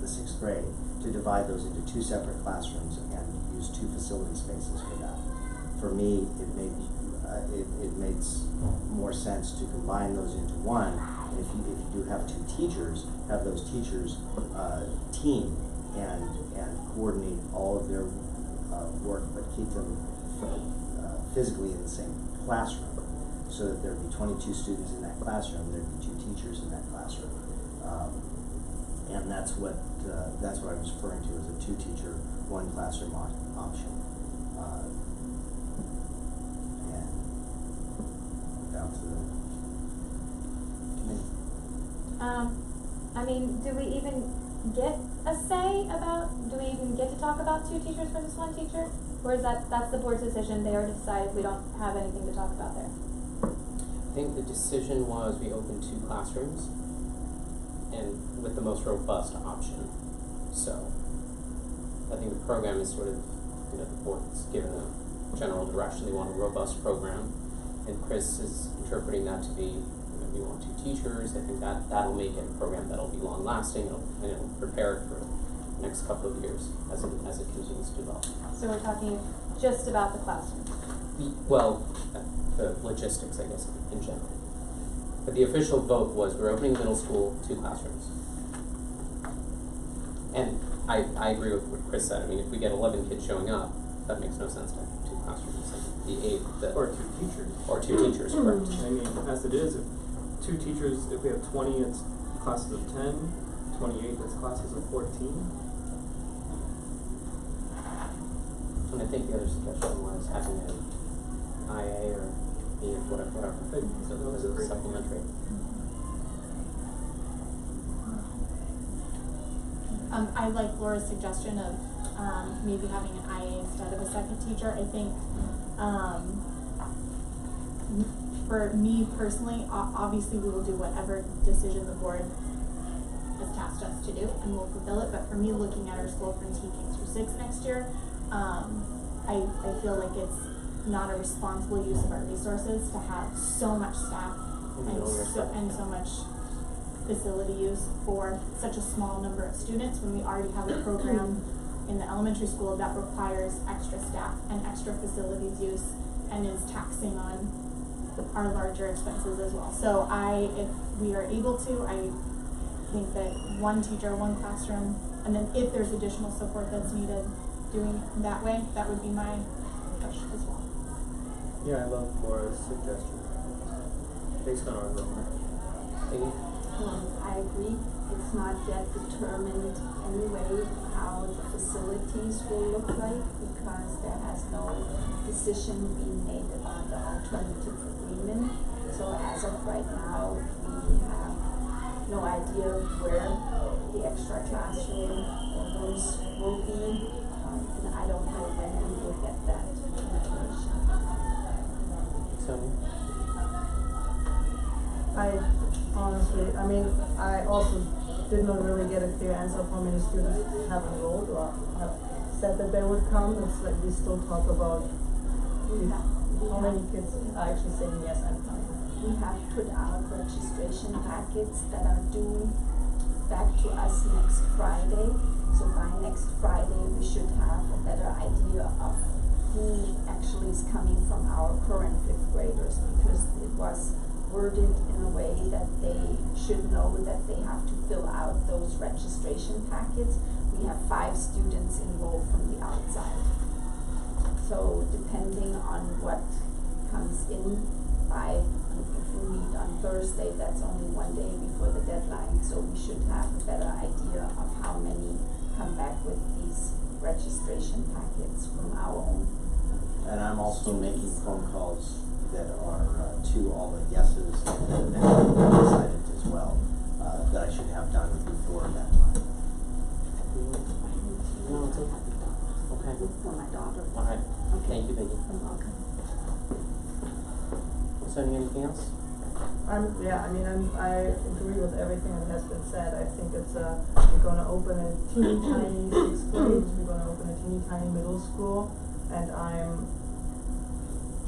S4: the 6th grade, to divide those into 2 separate classrooms and use 2 facility spaces for that. For me, it makes more sense to combine those into 1. If you do have 2 teachers, have those teachers team and coordinate all of their work, but keep them physically in the same classroom, so that there'd be 22 students in that classroom, there'd be 2 teachers in that classroom. And that's what I was referring to as a 2 teacher, 1 classroom option. And down to the committee.
S5: I mean, do we even get a say do we even get to talk about 2 teachers versus 1 teacher? Or is that's the board's decision, they already decided we don't have anything to talk about there?
S2: I think the decision was we opened 2 classrooms and with the most robust option. So I think the program is sort of, the board's given a general direction. They want a robust program, and Chris is interpreting that to be, we want 2 teachers. I think that'll make it a program that'll be long lasting. It'll prepare it for the next couple of years as it continues to develop.
S5: So we're talking just about the classroom.
S2: Well, the logistics, I guess, in general. But the official vote was we're opening middle school 2 classrooms. And I agree with what Chris said. I mean, if we get 11 kids showing up, that makes no sense to have 2 classrooms.
S3: Or 2 teachers.
S2: Or 2 teachers, correct.
S3: I mean, as it is, if 2 teachers, if we have 20, it's classes of 10, 28, that's classes of 14.
S2: And I think the other suggestion was having an IA or E or whatever. So those are supplementary.
S7: I like Laura's suggestion of maybe having an IA instead of a second teacher. I think for me personally, obviously we will do whatever decision the board has tasked us to do and we'll fulfill it. But for me, looking at our school from TK-6 next year, I feel like it's not a responsible use of our resources to have so much staff and so much facility use for such a small number of students when we already have a program in the elementary school that requires extra staff and extra facilities use and is taxing on our larger expenses as well. So if we are able to, I think that 1 teacher, 1 classroom, and then if there's additional support that's needed, doing it that way, that would be my push as well.
S3: Yeah, I love Laura's suggestion, based on our enrollment.
S8: I agree. It's not yet determined anyway how the facilities will look like because there has no decision been made about the alternative agreement. So as of right now, we have no idea where the extra classroom or rooms will be, and I don't know when we will get that information.
S2: So.
S6: I also did not really get a clear answer of how many students have enrolled or have said that they would come. It's like we still talk about how many kids are actually saying yes, I'm coming.
S8: We have put out registration packets that are due back to us next Friday. So by next Friday, we should have a better idea of who actually is coming from our current 5th graders because it was worded in a way that they should know that they have to fill out those registration packets. We have 5 students enrolled from the outside. So depending on what comes in by, if we meet on Thursday, that's only 1 day before the deadline. So we should have a better idea of how many come back with these registration packets from our own.
S4: And I'm also making phone calls that are to all the yeses and undecided as well, that I should have done before that time.
S2: No, it's okay.
S8: For my daughter.
S2: All right.
S8: Okay.
S2: Thank you, Vicky.
S8: You're welcome.
S2: Sonia, anything else?
S6: I agree with everything that has been said. I think it's we're going to open a teeny tiny 6th grade, we're going to open a teeny tiny middle school, and I'm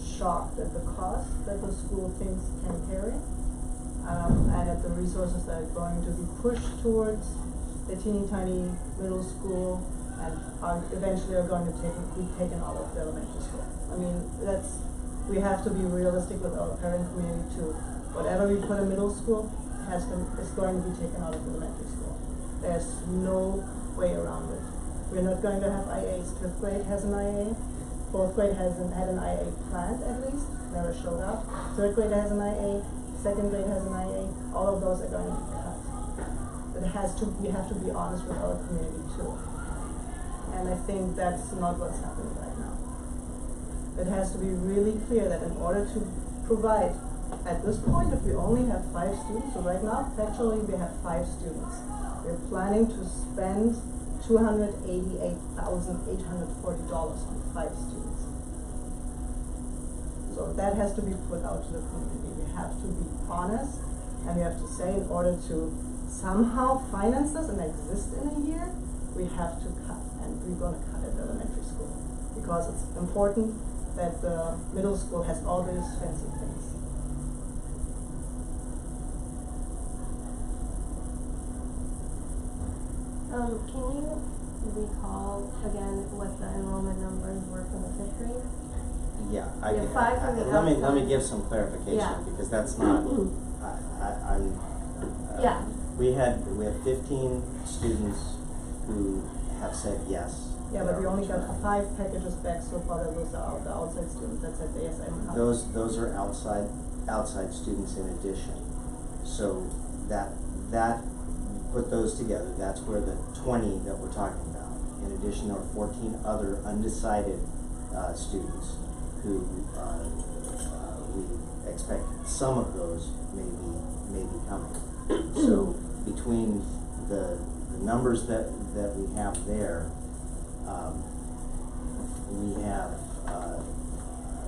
S6: shocked at the cost that the school thinks can carry, and at the resources that are going to be pushed towards the teeny tiny middle school and eventually are going to be taken out of the elementary school. I mean, we have to be realistic with our parent community too. Whatever we put in middle school is going to be taken out of elementary school. There's no way around it. We're not going to have IAs. 5th grade has an IA. 4th grade hasn't had an IA planned at least, never showed up. 3rd grade has an IA, 2nd grade has an IA, all of those are going to be cut. We have to be honest with our community too. And I think that's not what's happening right now. It has to be really clear that in order to provide, at this point, if we only have 5 students, so right now, factually, we have 5 students. We're planning to spend $288,840 on 5 students. So that has to be put out to the community. We have to be honest, and we have to say in order to somehow finance this and exist in a year, we have to cut, and we're going to cut at elementary school because it's important that the middle school has all these fancy things.
S9: Can you recall again what the enrollment numbers were for the fifth grade?
S4: Yeah,
S9: Yeah, five from the
S4: let me
S9: outside.
S4: give some clarification,
S9: Yeah.
S4: because that's not, I'm,
S9: Yeah.
S4: we have 15 students who have said yes.
S6: Yeah, but we only got 5 packages back so far. That was the outside students that said yes, I'm coming.
S4: Those are outside students in addition. So that put those together, that's where the 20 that we're talking about. In addition, there are 14 other undecided students who we expect some of those may be coming. So between the numbers that we have there, we have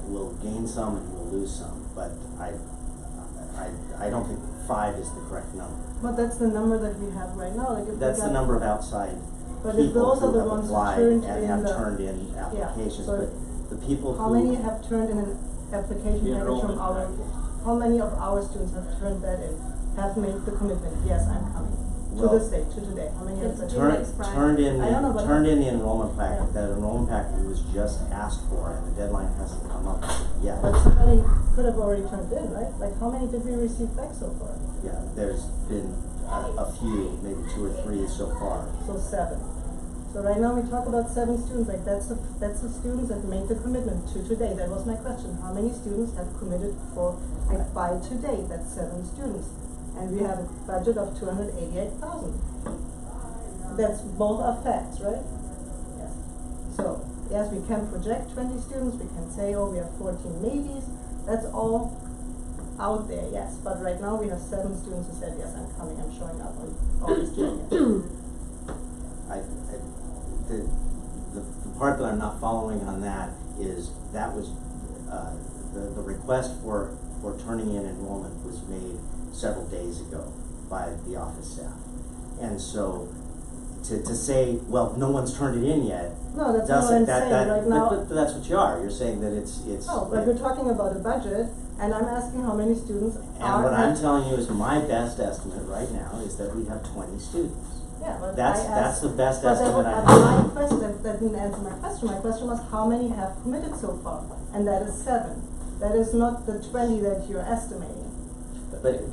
S4: we'll gain some and we'll lose some, but I don't think 5 is the correct number.
S6: But that's the number that we have right now. Like if
S4: That's
S6: we
S4: the
S6: got,
S4: number of outside
S6: But if
S4: people
S6: those are
S4: who
S6: the
S4: have
S6: ones who
S4: applied
S6: turned
S4: and
S6: in
S4: have
S6: the-
S4: turned in applications,
S6: so
S4: but the people
S6: how
S4: who.
S6: many have turned in an application
S3: The
S6: package from
S3: enrollment
S6: our?
S3: package.
S6: How many of our students have turned that in? Have made the commitment? Yes, I'm coming.
S4: Well,
S6: to this date, to today. How many have
S9: It's
S6: said
S9: due
S6: yes?
S9: next Friday.
S6: I don't know, but-
S4: Turned in the enrollment packet.
S6: Yeah.
S4: That enrollment packet was just asked for, and the deadline hasn't come up yet.
S6: But somebody could have already turned in, right? Like how many did we receive back so far?
S4: Yeah, there's been a few, maybe 2 or 3 so far.
S6: So 7. So right now we talk about 7 students, like that's the students that made the commitment to today. That was my question. How many students have committed for, like by today? That's 7 students. And we have a budget of 288,000. That's both are facts, right? Yes. So, yes, we can project 20 students, we can say, oh, we have 14 maybes. That's all out there, yes. But right now we have 7 students who said, yes, I'm coming, I'm showing up on August 20th.
S4: The part that I'm not following on that is that was the request for turning in enrollment was made several days ago by the office staff, and so to say, well, no one's turned it in yet.
S6: No, that's not what I'm saying right now.
S4: But that's what you are. You're saying that it's.
S6: No, but we're talking about a budget, and I'm asking how many students are.
S4: And what I'm telling you is my best estimate right now is that we have 20 students.
S6: Yeah, but
S4: That's the best
S6: but
S4: estimate
S6: that,
S4: I have.
S6: my question, that didn't answer my question. My question was how many have committed so far, and that is 7. That is not the 20 that you're estimating.
S4: But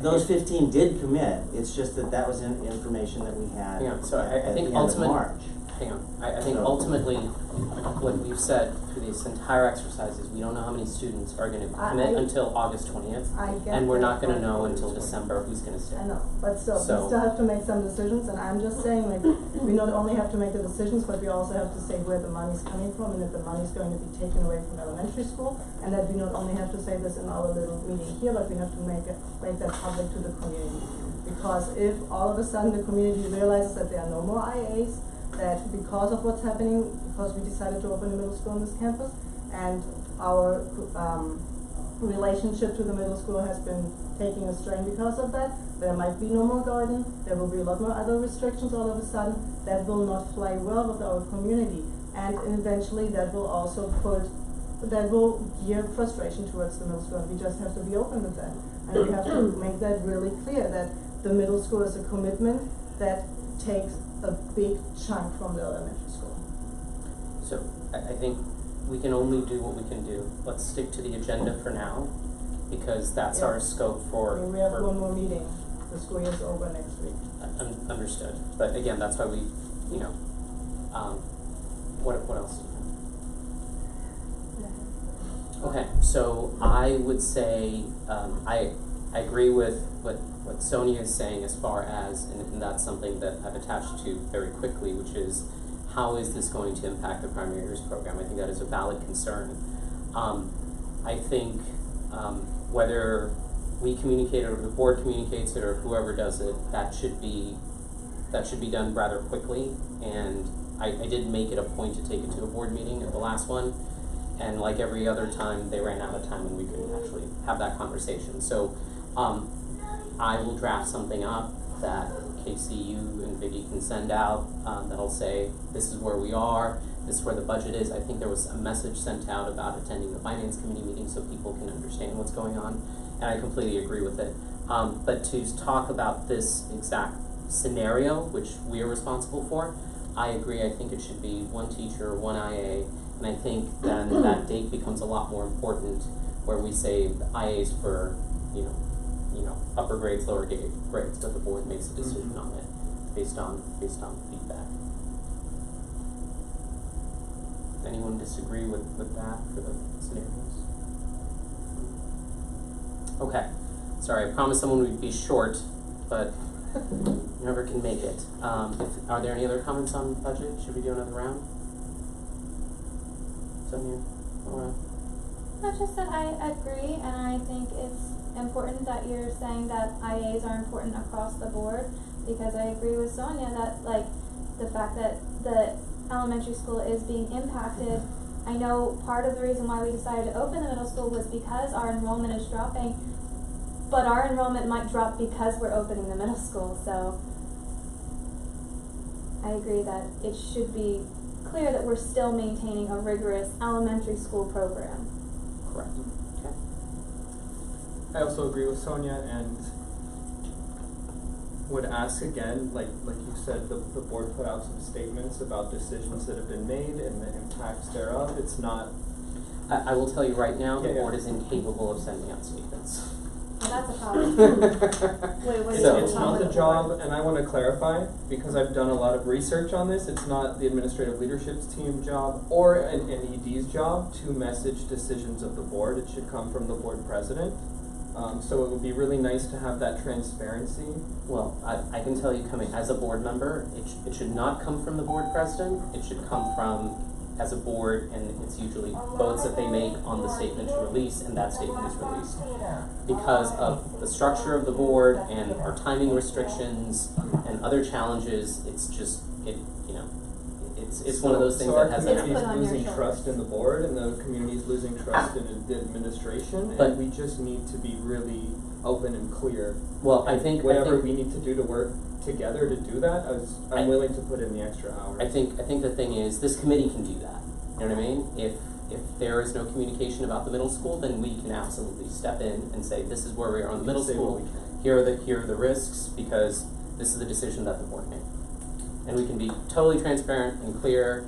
S4: those 15 did commit. It's just that was information that we had
S2: Hang on, so I
S4: at
S2: think
S4: the end of
S2: ultimate-
S4: March.
S2: Hang on, I think
S4: So-
S2: ultimately, what we've said through this entire exercise is we don't know how many students are gonna
S6: I-
S2: commit until August 20th.
S6: I get
S2: And we're
S6: that
S2: not gonna
S6: point.
S2: know until December who's gonna stay.
S6: I know, but still, we
S2: So-
S6: still have to make some decisions, and I'm just saying, like, we not only have to make the decisions, but we also have to say where the money's coming from, and if the money's going to be taken away from elementary school, and that we not only have to say this in our little meeting here, but we have to make that public to the community. Because if all of a sudden the community realizes that there are no more IAs, that because of what's happening, because we decided to open a middle school on this campus, and our relationship to the middle school has been taking a strain because of that, there might be no more garden, there will be a lot more other restrictions all of a sudden, that will not fly well with our community. And eventually that will also that will gear frustration towards the middle school, and we just have to be open with that. And we have to make that really clear, that the middle school is a commitment that takes a big chunk from the elementary school.
S2: So I think we can only do what we can do. Let's stick to the agenda for now, because that's
S6: Yeah.
S2: our scope for.
S6: I mean, we have
S2: for-
S6: one more meeting, the school year's over next week.
S2: Understood, but again, that's why we, what else? Okay, so I would say, I agree with what Sonia is saying as far as, and that's something that I've attached to very quickly, which is, how is this going to impact the primary years program? I think that is a valid concern. I think whether we communicate it or the board communicates it or whoever does it, that should be done rather quickly. And I did make it a point to take it to a board meeting at the last one. And like every other time, they ran out of time and we couldn't actually have that conversation. So I will draft something up that Casey, you and Vicky can send out that'll say, this is where we are, this is where the budget is. I think there was a message sent out about attending the finance committee meeting so people can understand what's going on, and I completely agree with it. But to talk about this exact scenario, which we are responsible for, I agree. I think it should be one teacher, one IA, and I think then that date becomes a lot more important, where we say the IAs for, you know, upper grades, lower grades, but the board makes a decision on it based on feedback. Anyone disagree with that for the scenarios? Okay. Sorry, I promised someone we'd be short, but you never can make it. Are there any other comments on budget? Should we do another round? Sonia? Laura?
S5: Not just that I agree, and I think it's important that you're saying that IAs are important across the board, because I agree with Sonia that, like, the fact that the elementary school is being impacted. I know part of the reason why we decided to open the middle school was because our enrollment is dropping, but our enrollment might drop because we're opening the middle school, so I agree that it should be clear that we're still maintaining a rigorous elementary school program.
S2: Correct. Okay.
S3: I also agree with Sonia and would ask again, like you said, the board put out some statements about decisions that have been made and the impacts thereof. It's not.
S2: I will tell you right now, the
S3: Yeah,
S2: board is incapable of sending out statements.
S5: Well, that's a problem.
S9: Wait, what
S2: So-
S3: It's not the job, and I want to clarify, because I've done a lot of research on this, it's not the administrative leadership's team job or an ED's job to message decisions of the board. It should come from the board president. So it would be really nice to have that transparency.
S2: Well, I can tell you, coming as a board member, it should not come from the board president. It should come from, as a board, and it's usually votes that they make on the statement to release, and that statement is released. Because of the structure of the board and our timing restrictions and other challenges, it's just, it's one of those things that has
S3: So
S2: to
S3: our
S2: happen.
S5: Put on
S3: community's
S5: your
S3: losing
S5: shoulders.
S3: trust in the board, and the community's losing trust in the administration,
S2: But-
S3: and we just need to be really open and clear.
S2: Well, I
S3: And
S2: think
S3: whatever we need to do to work together to do that, I'm willing to put in the extra hours.
S2: I think the thing is, this committee can do that. You know what I mean? If there is no communication about the middle school, then we can absolutely step in and say, this is where we are on the middle
S3: Say what
S2: school.
S3: we can.
S2: Here are the risks, because this is the decision that the board made. And we can be totally transparent and clear.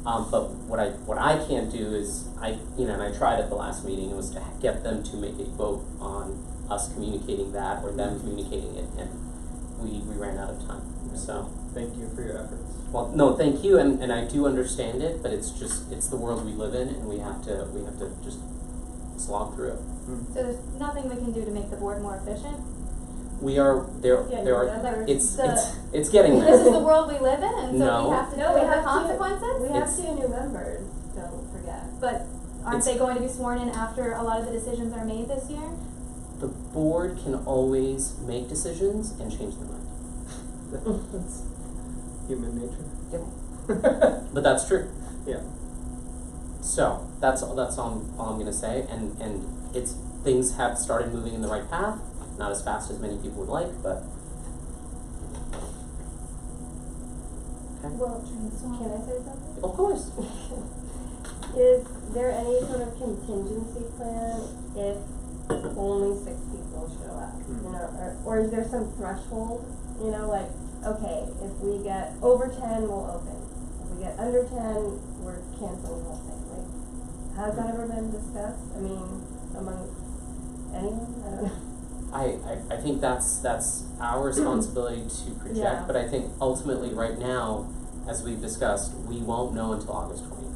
S2: But what I can't do is and I tried at the last meeting, was to get them to make a vote on us communicating that or them communicating it, and we ran out of time. So
S3: Thank you for your efforts.
S2: well, no, thank you, and I do understand it, but it's the world we live in, and we have to just slog through it.
S5: So there's nothing we can do to make the board more efficient?
S2: We are there.
S9: Yeah,
S2: There
S9: no,
S2: are.
S9: there's
S2: It's getting there.
S5: This is the world we live in, and so
S2: No.
S5: we have to
S9: No,
S5: deal
S9: we
S5: with the
S9: have
S5: consequences?
S9: We have
S2: It's-
S9: 2 new members, don't forget.
S5: But aren't
S2: It's-
S5: they going to be sworn in after a lot of the decisions are made this year?
S2: The board can always make decisions and change their mind.
S3: That's human nature.
S2: Yep. But that's true.
S3: Yeah.
S2: So that's all I'm gonna say, and things have started moving in the right path, not as fast as many people would like, but okay.
S9: Well, can I say something?
S2: Of course.
S9: Is there any sort of contingency plan if only 6 people show up? You know, or is there some threshold? You know, like, okay, if we get over 10, we'll open. If we get under 10, we're canceling the whole thing. Like, has that ever been discussed? I mean, among anyone? I don't know.
S2: I think that's our responsibility to project,
S9: Yeah.
S2: but I think ultimately right now, as we've discussed, we won't know until August 20th.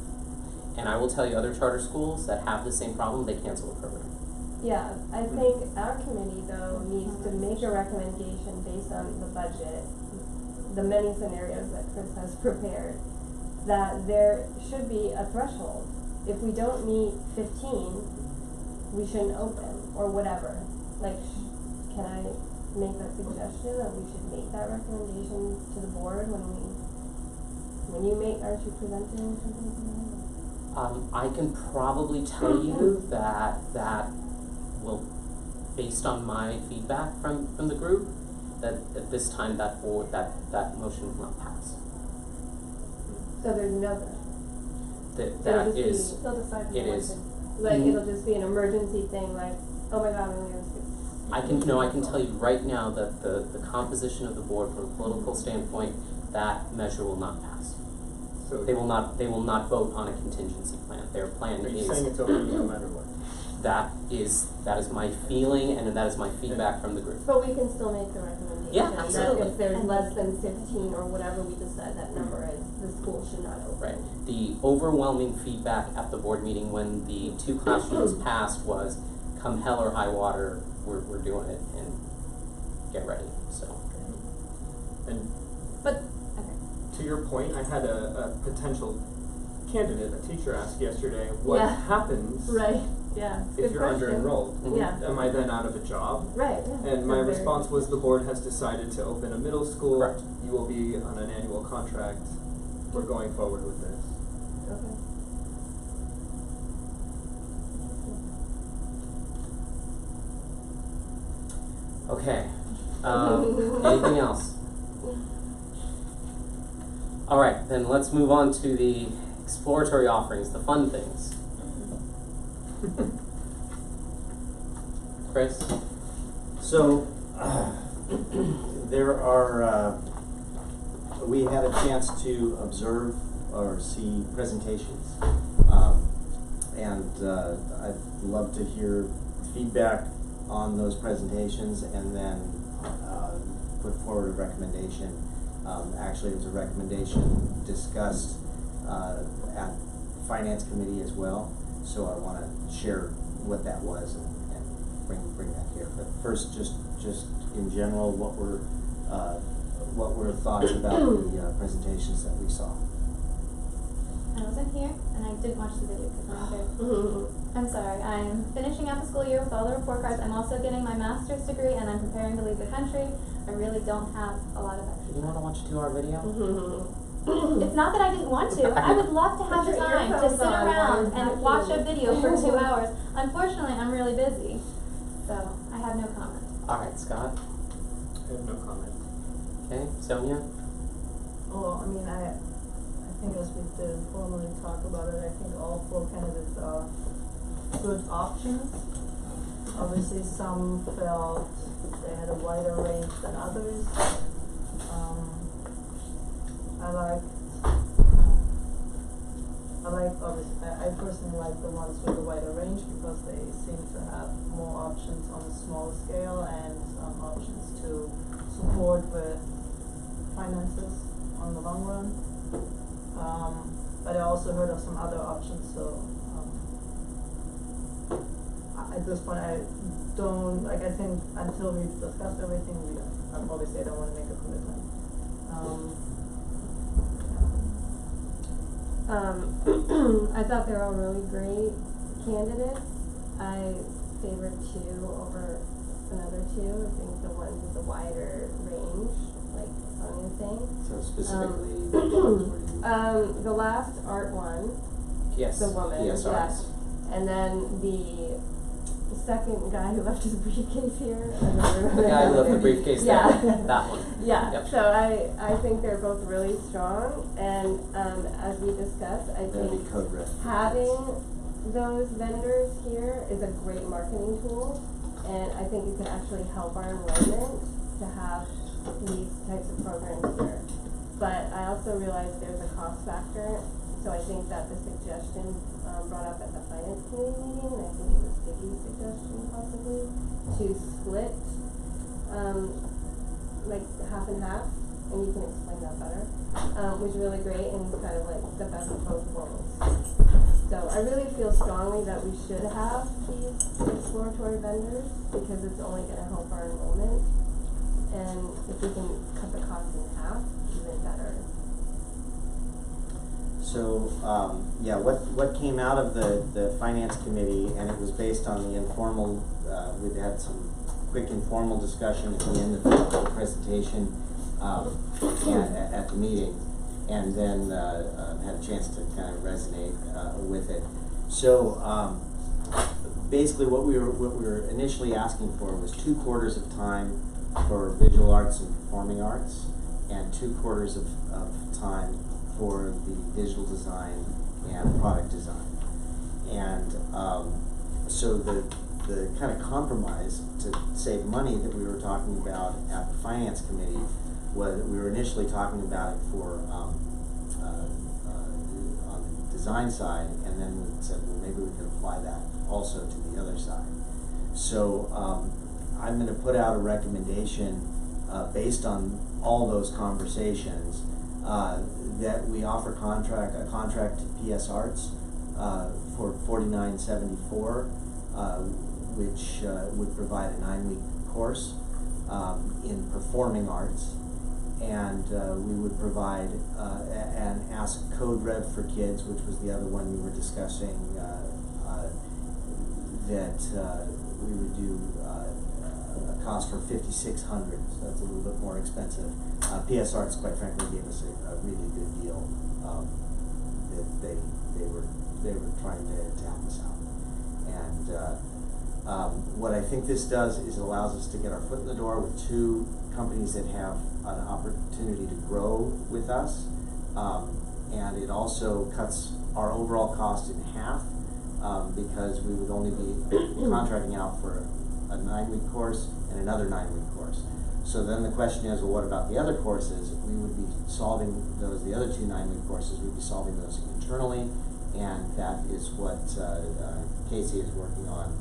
S2: And I will tell you, other charter schools that have the same problem, they cancel the program.
S9: Yeah, I think our committee, though, needs to make a recommendation based on the budget, the many scenarios that Chris has prepared, that there should be a threshold. If we don't meet 15, we shouldn't open, or whatever. Like, can I make that suggestion, that we should make that recommendation to the board when you make, aren't you presenting something?
S2: I can probably tell you that will, based on my feedback from the group, that at this time that motion will not pass.
S9: So there's no threshold.
S2: that
S9: It'll just
S2: is,
S9: be-
S5: They'll decide who
S2: it
S5: wants
S2: is.
S5: it.
S9: Like,
S2: Mm.
S9: it'll just be an emergency thing, like, oh my god, we only have 6.
S2: I can tell you right now that the composition of the board from a political standpoint, that measure will not pass.
S3: So
S2: They will not vote on a contingency plan. Their plan
S3: are you
S2: is,
S3: saying it's open no matter what?
S2: that is my feeling and that is my feedback from the group.
S9: But we can still make the recommendation
S2: Yeah,
S9: that
S2: absolutely.
S9: if there's less than 15 or whatever we decide that number is, the school should not open.
S2: Right. The overwhelming feedback at the board meeting when the 2 classrooms passed was, come hell or high water, we're doing it and get ready, so.
S3: And
S5: But, okay.
S3: to your point, I had a potential candidate, a teacher, ask yesterday, what
S9: Yeah.
S3: happens
S9: Right, yeah.
S3: if
S9: Good
S3: you're
S9: question.
S3: under-enrolled?
S2: Mhm.
S9: Yeah.
S3: Am I then out of a job?
S9: Right, yeah.
S3: And my
S9: Very-
S3: response was the board has decided to open a middle school.
S2: Correct.
S3: You will be on an annual contract. We're going forward with this.
S9: Okay.
S2: Okay, anything else? All right, then let's move on to the exploratory offerings, the fun things. Chris?
S4: So, there are, we had a chance to observe or see presentations. And I'd love to hear feedback on those presentations and then put forward a recommendation. Actually, it was a recommendation discussed at Finance Committee as well, so I want to share what that was and bring that here. But first, just in general, what were thoughts about the presentations that we saw?
S5: I wasn't here, and I didn't watch the video because I'm here.
S9: Mhm.
S5: I'm sorry. I'm finishing out the school year with all the report cards. I'm also getting my master's degree, and I'm preparing to leave the country. I really don't have a lot of extra
S2: You
S5: time.
S2: want to watch a 2-hour video?
S5: It's not that I didn't want to. I would love to have the
S9: Put your
S5: time to
S9: earphones
S5: sit
S9: on while
S5: around
S9: you're
S5: and watch a
S9: talking.
S5: video for 2 hours. Unfortunately, I'm really busy, so I have no comment.
S2: All right, Scott?
S3: I have no comment.
S2: Okay, Sonia?
S6: Oh, I mean, I think as we did formally talk about it, I think all 4 candidates are good options. Obviously, some felt they had a wider range than others. I personally like the ones with the wider range because they seem to have more options on a smaller scale and options to support with finances on the long run. But I also heard of some other options, so at this point I don't, I think until we've discussed everything, obviously I don't wanna make a commitment.
S9: I thought they were all really great candidates. I favored 2 over another 2. I think the ones with the wider range, like Sonia's saying.
S4: So specifically, which ones were you?
S9: The last art one,
S2: Yes.
S9: the woman,
S2: Yes,
S9: yes. And then the second guy who left his briefcase here. I don't remember
S2: The guy who left the
S9: name.
S2: briefcase
S9: Yeah.
S2: there, that one.
S9: Yeah,
S2: Yep.
S9: so I think they're both really strong, and as we discussed, I
S4: That'd
S9: think
S4: be code red.
S9: having those vendors here is a great marketing tool, and I think it can actually help our enrollment to have these types of programs here. But I also realize there's a cost factor, so I think that the suggestion brought up at the finance committee meeting, and I think it was Vicky's suggestion possibly, to split like half and half, and you can explain that better, was really great and kind of like the best of both worlds. So I really feel strongly that we should have these exploratory vendors because it's only gonna help our enrollment. And if we can cut the cost in half, even better.
S4: So, yeah, what came out of the finance committee, and it was based on the informal, we'd had some quick informal discussion at the end of the presentation, at the meeting, and then, had a chance to kind of resonate, with it. So, basically what we were initially asking for was 2 quarters of time for visual arts and performing arts, and 2 quarters of time for the digital design and product design. And so the kind of compromise to save money that we were talking about at the finance committee was that we were initially talking about it for on the design side, and then we said, well, maybe we could apply that also to the other side. So I'm going to put out a recommendation based on all those conversations that we offer a contract to PS Arts for $49.74, which would provide a 9-week course in performing arts, and we would provide and ask Code Red for Kids, which was the other one we were discussing, that we would do a cost for $5,600, so that's a little bit more expensive. PS Arts, quite frankly, gave us a really good deal that they were trying to help us out. And what I think this does is it allows us to get our foot in the door with 2 companies that have an opportunity to grow with us, and it also cuts our overall cost in half, because we would only be contracting out for a 9-week course and another 9-week course. So then the question is, well, what about the other courses? We would be solving those, the other 2 9-week courses, we'd be solving those internally, and that is what Casey is working on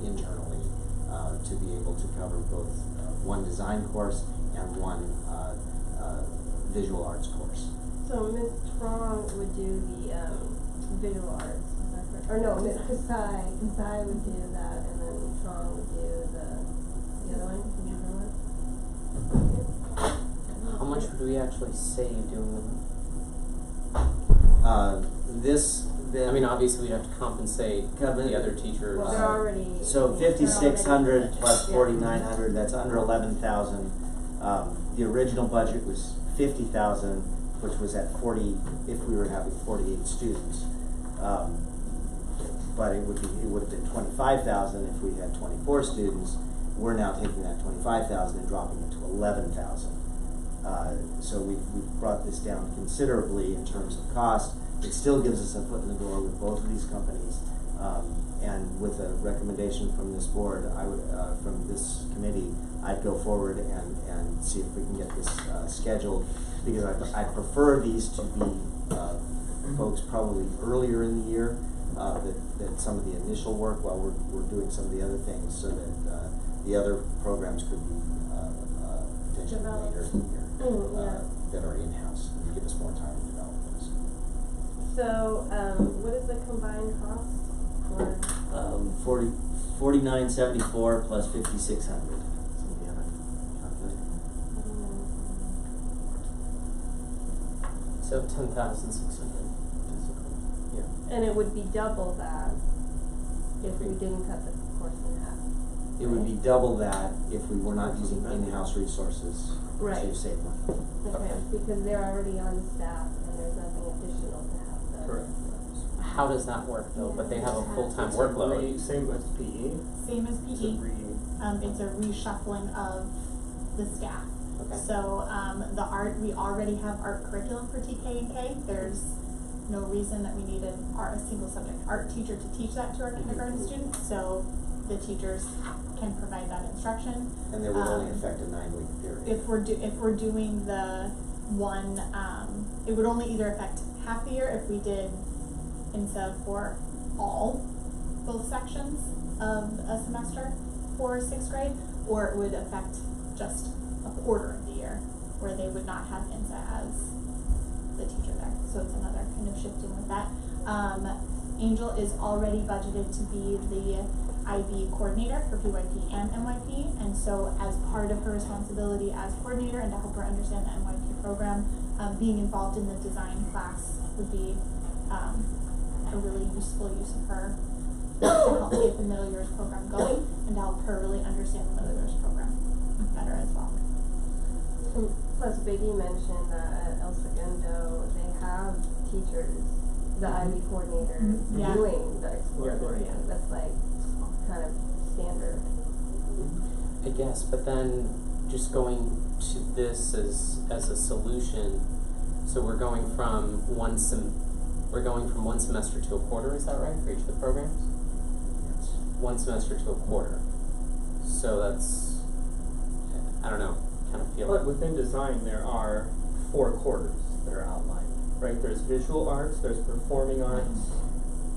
S4: internally to be able to cover both one design course and one visual arts course.
S9: So Ms. Trong would do the visual arts, is that correct? Or no, Ms. Kasai would do that, and then Trong would do the other one, the other one?
S2: How much would we actually save doing them? I mean, obviously we'd have to compensate the other teachers.
S9: Well, they're already.
S4: So 5,600 plus 4,900, that's under 11,000. The original budget was 50,000, which was at 40 if we were having 48 students. But it would have been 25,000 if we had 24 students. We're now taking that 25,000 and dropping it to 11,000. So we've brought this down considerably in terms of cost. It still gives us a foot in the door with both of these companies, and with a recommendation from this board, I would, from this committee, I'd go forward and see if we can get this scheduled, because I prefer these to be folks probably earlier in the year, that some of the initial work while we're doing some of the other things, so that the other programs could be potentially later in the year that are in-house and give us more time to develop those.
S9: So, what is the combined cost for?
S4: $49.74 plus 5,600.
S2: So 10,600. Yeah.
S9: And it would be double that if we didn't cut the course in half.
S4: It would be double that if we were not using in-house resources to save money.
S9: Okay, because they're already on staff and there's nothing additional to have done.
S3: Correct.
S2: How does that work though? But they have a full-time workload.
S3: Same as PE.
S7: Same as
S3: It's
S7: PE.
S3: a
S7: It's a reshuffling of the staff.
S2: Okay.
S7: So the art, we already have art curriculum for TK and K. There's no reason that we needed a single subject art teacher to teach that to our kindergarten students. So the teachers can provide that instruction.
S4: And they would only affect a 9-week period.
S7: If we're doing the one, it would only either affect half the year if we did instead of for both sections of a semester for 6th grade, or it would affect just a quarter of the year where they would not have INSA as the teacher there. So it's another kind of shifting with that. Angel is already budgeted to be the IB coordinator for PYP and MYP, and so as part of her responsibility as coordinator and to help her understand the MYP program, being involved in the design class would be a really useful use of her to help get the middle years program going and to help her really understand the middle years program better as well.
S9: Plus Biggie mentioned that at El Segundo they have teachers, the IB coordinator doing the exploratory.
S7: Yeah.
S9: That's like kind of standard.
S2: I guess, but then just going to this as a solution, so we're going from we're going from one semester to a quarter, is that right, for each of the programs?
S4: Yes.
S2: One semester to a quarter. So that's, I don't know, kind of feel
S3: But
S2: like.
S3: within design, there are 4 quarters that are outlined, right? There's visual arts, there's performing arts.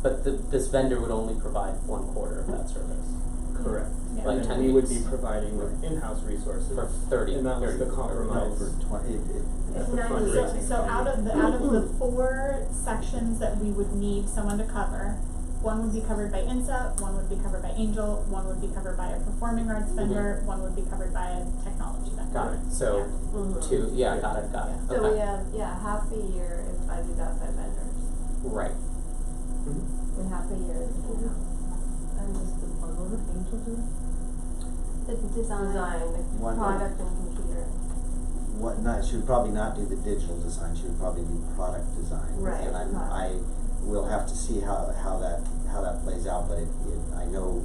S2: But this vendor would only provide 1 quarter of that service.
S3: Correct.
S7: Yeah.
S2: Like
S3: And
S2: 10
S3: then we would
S2: weeks.
S3: be providing with in-house resources.
S2: For 30,
S3: And that was
S2: 30,
S3: the compromise.
S4: No, for 20,
S3: At the
S9: 90.
S3: fundraising
S7: So out of
S3: committee.
S7: the 4 sections that we would need someone to cover, one would be covered by INSA, one would be covered by Angel, one would be covered by a performing arts vendor, one would be covered by a technology vendor.
S2: Got it. So
S9: Mhm.
S2: 2, yeah, got it.
S9: So
S2: Okay.
S9: we have, half a year is by these outside vendors,
S2: Right.
S3: Mhm.
S9: and half a year is in-house.
S6: And just what was it, Angel do?
S5: The design.
S9: The
S4: One-
S9: product and computer.
S4: What not, she would probably not do the digital design, she would probably do product design.
S9: Right,
S4: And
S9: product.
S4: I will have to see how that plays out, but I know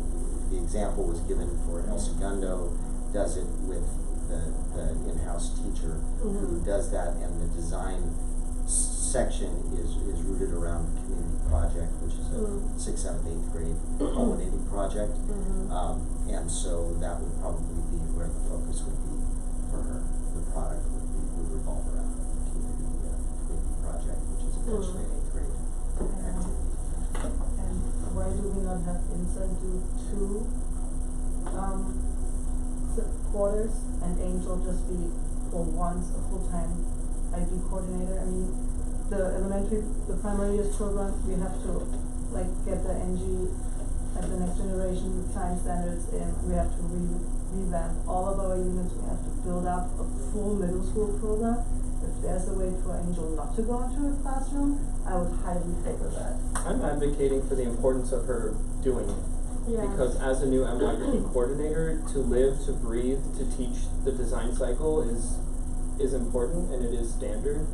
S4: the example was given for El Segundo, does it with the in-house teacher who
S9: Mhm.
S4: does that, and the design section is rooted around the community project, which is a
S9: Mm.
S4: 6th, 7th, 8th grade culminating project.
S9: Mhm.
S4: And so that would probably be where the focus would be for her. The product would revolve around the community project, which is essentially an 8th grade activity.
S6: And why do we not have INSA do 2 quarters and Angel just be for once a full-time IB coordinator? I mean, the primary years program, we have to like get the NG, like the next generation science standards in, we have to revamp all of our units, we have to build up a full middle school program. If there's a way for Angel not to go into a classroom, I would highly favor that.
S3: I'm advocating for the importance of her doing it.
S9: Yeah.
S3: Because as a new MYP coordinator, to live, to breathe, to teach the design cycle is important and it is standard.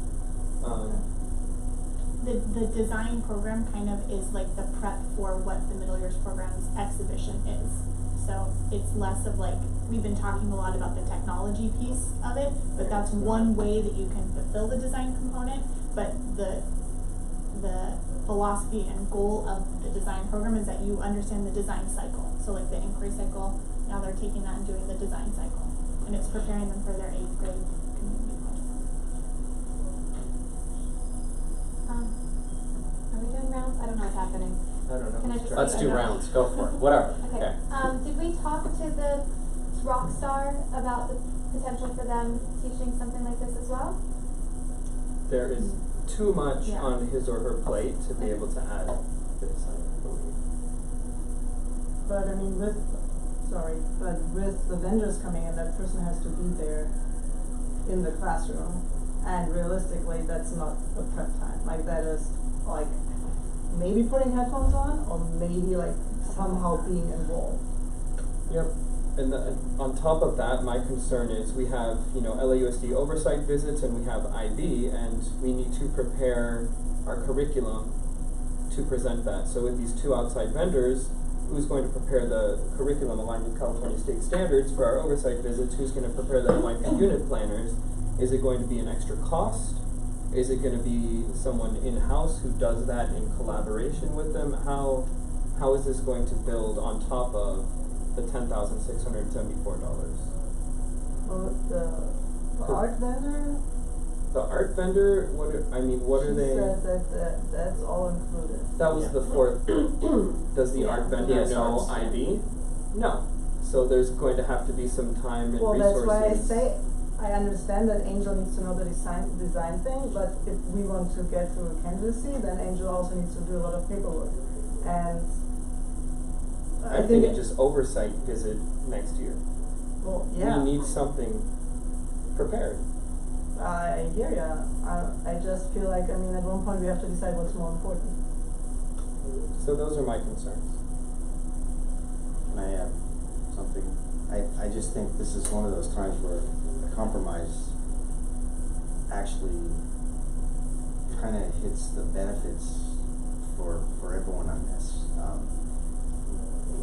S7: The design program kind of is like the prep for what the middle years program's exhibition is. So it's less of like, we've been talking a lot about the technology piece of it, but that's one way that you can fulfill the design component, but the philosophy and goal of the design program is that you understand the design cycle. So like the inquiry cycle, now they're taking that and doing the design cycle. And it's preparing them for their 8th grade community project.
S5: Are we doing rounds? I don't know what's happening.
S3: I don't know.
S5: Can I just-
S2: Let's do rounds. Go for it. Whatever. Okay.
S5: Did we talk to the Rockstar about the potential for them teaching something like this as well?
S3: There is too much
S7: Yeah.
S3: on his or her plate to be able to add this, I believe.
S6: But I mean, with the vendors coming in, that person has to be there in the classroom. And realistically, that's not a prep time. Like that is like maybe putting headphones on or maybe like somehow being involved.
S3: Yep. And on top of that, my concern is we have, LAUSD oversight visits and we have IB, and we need to prepare our curriculum to present that. So with these 2 outside vendors, who's going to prepare the curriculum aligned with California state standards for our oversight visits? Who's going to prepare the MYP unit planners? Is it going to be an extra cost? Is it going to be someone in-house who does that in collaboration with them? How is this going to build on top of the $10,674?
S6: Or the art vendor,
S3: The art vendor, what are they?
S6: she said that that's all included.
S3: That was the 4th. Does the art vendor
S2: Yes,
S3: know
S2: arts.
S3: IB? No. So there's going to have to be some time and
S6: Well,
S3: resources.
S6: that's why I say, I understand that Angel needs to know the design thing, but if we want to get through a candidacy, then Angel also needs to do a lot of paperwork. And
S3: I think it just oversight visit next year.
S6: well, yeah.
S3: We need something prepared.
S6: I hear ya. I just feel like, at one point we have to decide what's more important.
S3: So those are my concerns.
S4: Can I add something? I just think this is one of those times where a compromise actually kind of hits the benefits for everyone on this.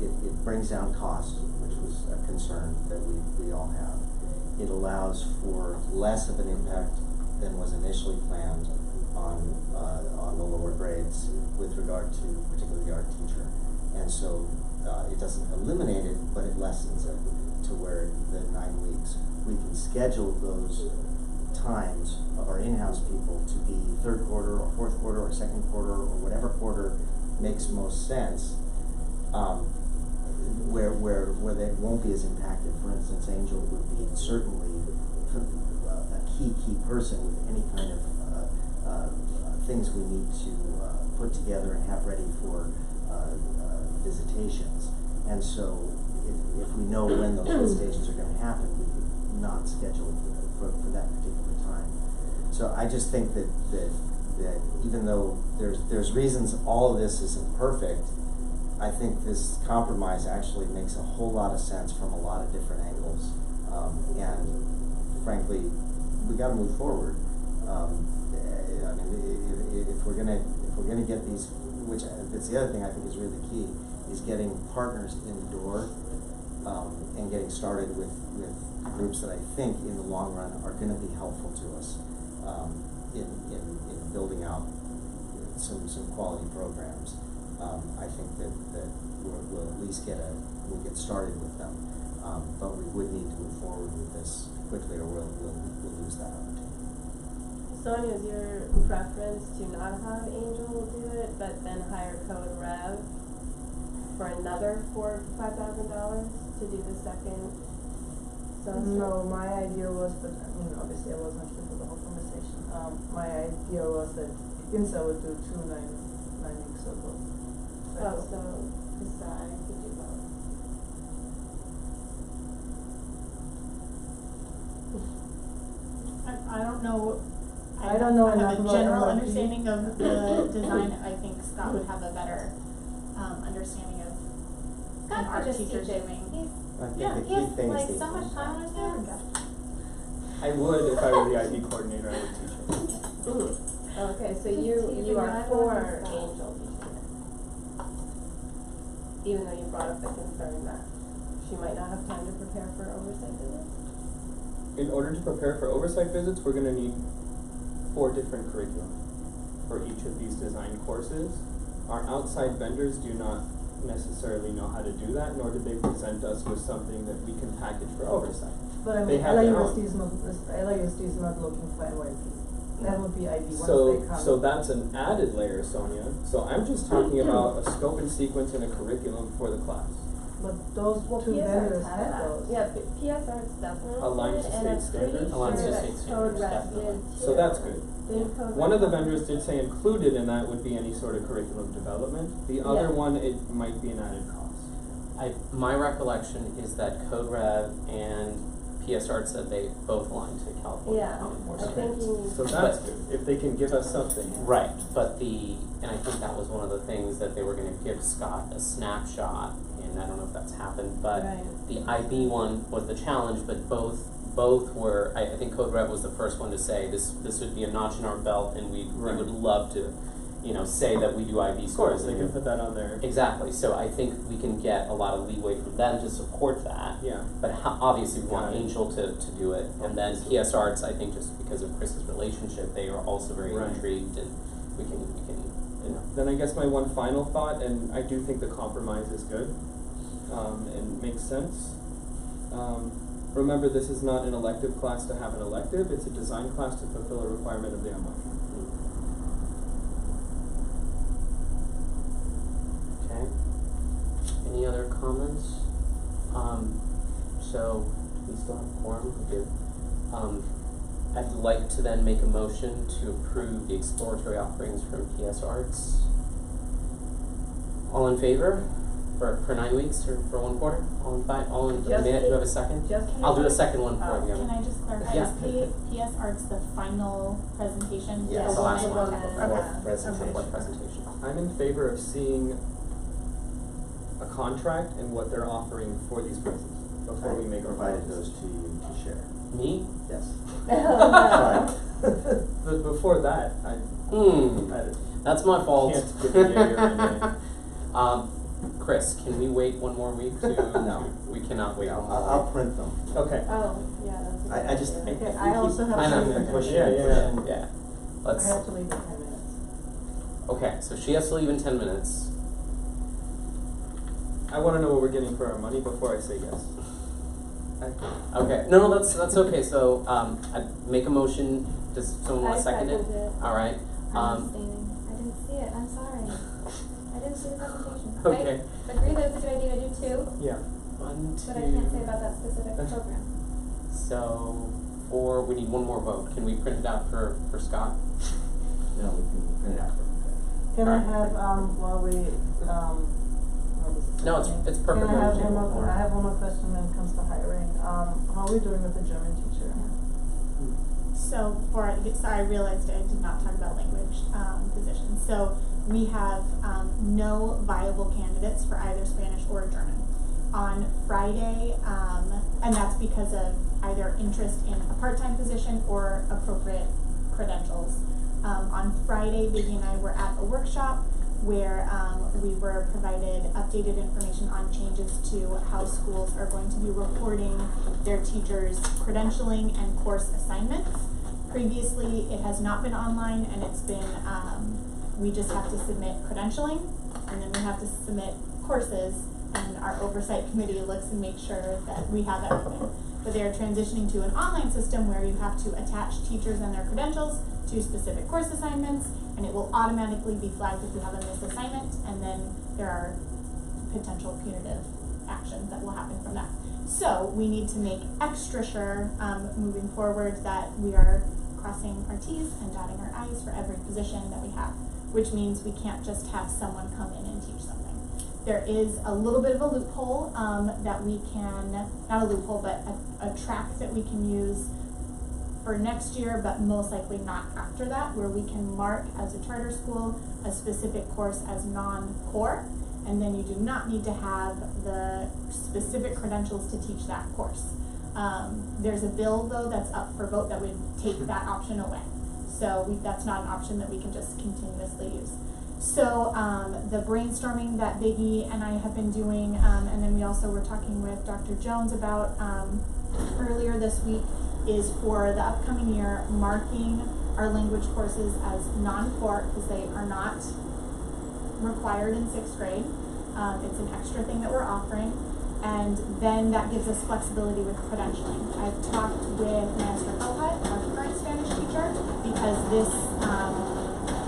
S4: It brings down cost, which was a concern that we all have. It allows for less of an impact than was initially planned on the lower grades with regard to particularly the art teacher. And so it doesn't eliminate it, but it lessens it to where the 9 weeks, we can schedule those times of our in-house people to be third quarter or fourth quarter or second quarter or whatever quarter makes most sense, where they won't be as impacted. For instance, Angel would be certainly a key person with any kind of things we need to put together and have ready for visitations. And so if we know when those visitations are going to happen, we could not schedule for that particular time. So I just think that even though there's reasons all of this isn't perfect, I think this compromise actually makes a whole lot of sense from a lot of different angles. And frankly, we got to move forward. I mean, if we're gonna get these, which that's the other thing I think is really key, is getting partners in the door and getting started with groups that I think in the long run are going to be helpful to us in building out some quality programs. I think that we'll at least we'll get started with them, but we would need to move forward with this quickly, or we'll lose that opportunity.
S9: Sonia, is your preference to not have Angel do it, but then hire Code Rev for another $4,000 to $5,000 to do the second semester?
S6: No, my idea was, but I mean, obviously I wasn't here for the whole conversation. My idea was that INSA would do 2 9 weeks of both.
S9: Oh, so decide to do both.
S7: I don't know.
S6: I don't know
S7: I
S6: enough
S7: have a
S6: about
S7: general
S6: LRP.
S7: understanding of the design. I think Scott would have a better understanding of an
S5: Scott
S7: art
S5: could just
S7: teacher
S5: teach it.
S7: doing.
S4: I think
S5: Yeah,
S4: the
S5: he
S4: key
S5: has
S4: thing
S5: like
S4: is
S5: so much time on his hands.
S3: I would, if I were the IB coordinator, I would teach it.
S9: Okay, so
S5: Just
S9: you
S5: teaching
S9: are
S5: that
S9: for
S5: one and stuff.
S9: Angel teaching it. Even though you brought up the concern that she might not have time to prepare for oversight visits?
S3: In order to prepare for oversight visits, we're gonna need 4 different curriculum for each of these design courses. Our outside vendors do not necessarily know how to do that, nor did they present us with something that we can package for oversight.
S6: But I
S3: They
S6: mean,
S3: have their
S6: LAUSD
S3: own.
S6: is not looking for NYP. That would be IB once they
S3: So,
S6: come.
S3: so that's an added layer, Sonia. So I'm just talking about a scope and sequence and a curriculum for the class.
S6: But those
S9: Well,
S6: two
S9: PSRs
S6: vendors
S9: have
S6: had
S9: that.
S6: those.
S9: Yeah, PSR's definitely
S3: Aligned to
S9: did, and
S3: state
S9: I'm pretty
S3: standards?
S9: sure
S2: Aligned to
S9: that
S2: state
S9: Code
S2: standards,
S9: Red
S2: definitely.
S9: did too.
S3: So that's good.
S9: Didn't Code
S3: One
S9: Red
S3: of the
S9: have
S3: vendors
S9: that?
S3: did say included in that would be any sort of curriculum development. The other
S9: Yeah.
S3: one, it might be an added cost.
S2: My recollection is that Code Rev and PS Art said they both aligned to California
S9: Yeah,
S2: Common Core
S9: I think
S2: standards.
S9: you need.
S3: So that's good, if they can give us something.
S2: Right, but and I think that was one of the things that they were gonna give Scott a snapshot, and I don't know if that's happened, but
S9: Right.
S2: the IB one was the challenge, but both were, I think Code Red was the first one to say this would be a notch in our belt, and we
S3: Right.
S2: would love to, say that we do IB
S3: Of
S2: scores.
S3: course, they can put that on there.
S2: Exactly, so I think we can get a lot of leeway from them to support that.
S3: Yeah.
S2: But obviously we want
S3: Got it.
S2: Angel to do it, and then PS Arts, I think just because of Chris's relationship, they are also very
S3: Right.
S2: intrigued, and we can,
S3: Then I guess my one final thought, and I do think the compromise is good, and makes sense. Remember, this is not an elective class to have an elective, it's a design class to fulfill a requirement of the MOU.
S2: Okay. Any other comments? So, we still have quorum, we do. I'd like to then make a motion to approve the exploratory offerings from PS Arts. All in favor? For 9 weeks or for 1 quarter? All in do
S9: Just
S2: you have a second?
S9: Just
S2: I'll do a second one for you.
S7: Can I just clarify,
S2: Yeah.
S7: is PS Arts the final presentation?
S2: Yes,
S9: the
S2: the last
S9: one
S2: one,
S9: that
S2: okay.
S9: goes
S2: Fourth
S9: in.
S2: presentation. Fourth presentation.
S3: I'm in favor of seeing a contract and what they're offering for these prices before we make our
S4: provided
S3: plans.
S4: those to you to share.
S2: Me?
S4: Yes.
S9: No.
S3: But before that, I
S2: That's my fault.
S3: can't give a yay or a nay.
S2: Chris, can we wait one more week to?
S4: No.
S2: We cannot wait one more
S4: I'll
S2: week.
S4: print them.
S3: Okay.
S9: Oh, yeah, that's a good
S4: I just,
S9: idea.
S6: Okay, I also have
S2: I know.
S6: something.
S4: push
S3: Yeah,
S4: it,
S3: yeah,
S4: push it.
S2: Yeah. let's,
S6: I have to leave in 10 minutes.
S2: okay, so she has to leave in 10 minutes.
S3: I wanna know what we're getting for our money before I say yes.
S2: Okay, no, that's okay, so, I make a motion, does someone want to second it?
S9: I second it.
S2: Alright,
S5: I'm abstaining. I didn't see it. I'm sorry. I didn't see the presentation.
S2: Okay.
S5: I agree that it's a good idea to do too,
S3: Yeah.
S2: 1, 2.
S5: but I can't say about that specific program.
S2: So, we need one more vote. Can we print it out for Scott?
S4: No, we can print it out for
S6: Can I
S2: Alright.
S6: have, while we, what was it?
S2: No, it's perfect.
S6: Can I have
S2: Motion.
S6: one more, I have one more question when it comes to hiring. How are we doing with the German teacher?
S7: So sorry, I realized I did not talk about language positions. So we have no viable candidates for either Spanish or German. On Friday, and that's because of either interest in a part-time position or appropriate credentials. On Friday, Biggie and I were at a workshop where we were provided updated information on changes to how schools are going to be reporting their teachers' credentialing and course assignments. Previously, it has not been online, and it's been, we just have to submit credentialing, and then we have to submit courses, and our oversight committee looks and makes sure that we have everything. But they are transitioning to an online system where you have to attach teachers and their credentials to specific course assignments, and it will automatically be flagged if you have a missed assignment, and then there are potential punitive actions that will happen from that. So we need to make extra sure moving forward that we are crossing our T's and dotting our I's for every position that we have, which means we can't just have someone come in and teach something. There is a little bit of a loophole that we can, not a loophole, but a track that we can use for next year, but most likely not after that, where we can mark as a charter school a specific course as non-core, and then you do not need to have the specific credentials to teach that course. There's a bill though that's up for vote that would take that option away. So that's not an option that we can just continuously use. So the brainstorming that Biggie and I have been doing, and then we also were talking with Dr. Jones about earlier this week, is for the upcoming year marking our language courses as non-core because they are not required in 6th grade. It's an extra thing that we're offering, and then that gives us flexibility with credentialing. I've talked with Master Elhut, our current Spanish teacher, because this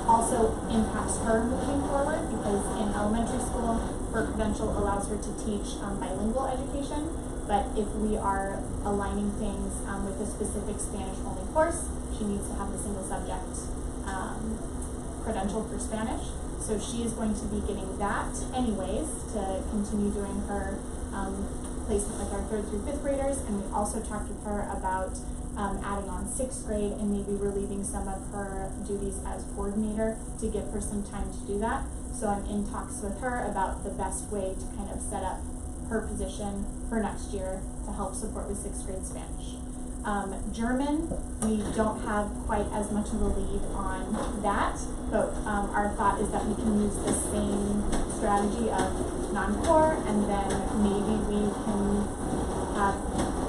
S7: also impacts her moving forward, because in elementary school, her credential allows her to teach bilingual education, but if we are aligning things with a specific Spanish-only course, she needs to have the single subject credential for Spanish. So she is going to be getting that anyways to continue doing her placement with our 3rd through 5th graders, and we also talked with her about adding on 6th grade and maybe relieving some of her duties as coordinator to give her some time to do that. So I'm in talks with her about the best way to kind of set up her position for next year to help support with 6th grade Spanish. German, we don't have quite as much of a lead on that, but our thought is that we can use the same strategy of non-core, and then maybe we can have,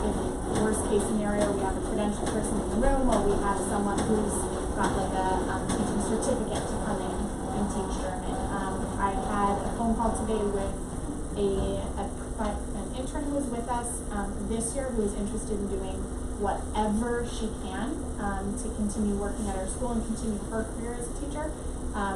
S7: in worst case scenario, we have a credentialed person in the room, or we have someone who's got like a teaching certificate to come in and teach German. I had a phone call today with an intern who was with us this year who is interested in doing whatever she can to continue working at our school and continue her career as a teacher.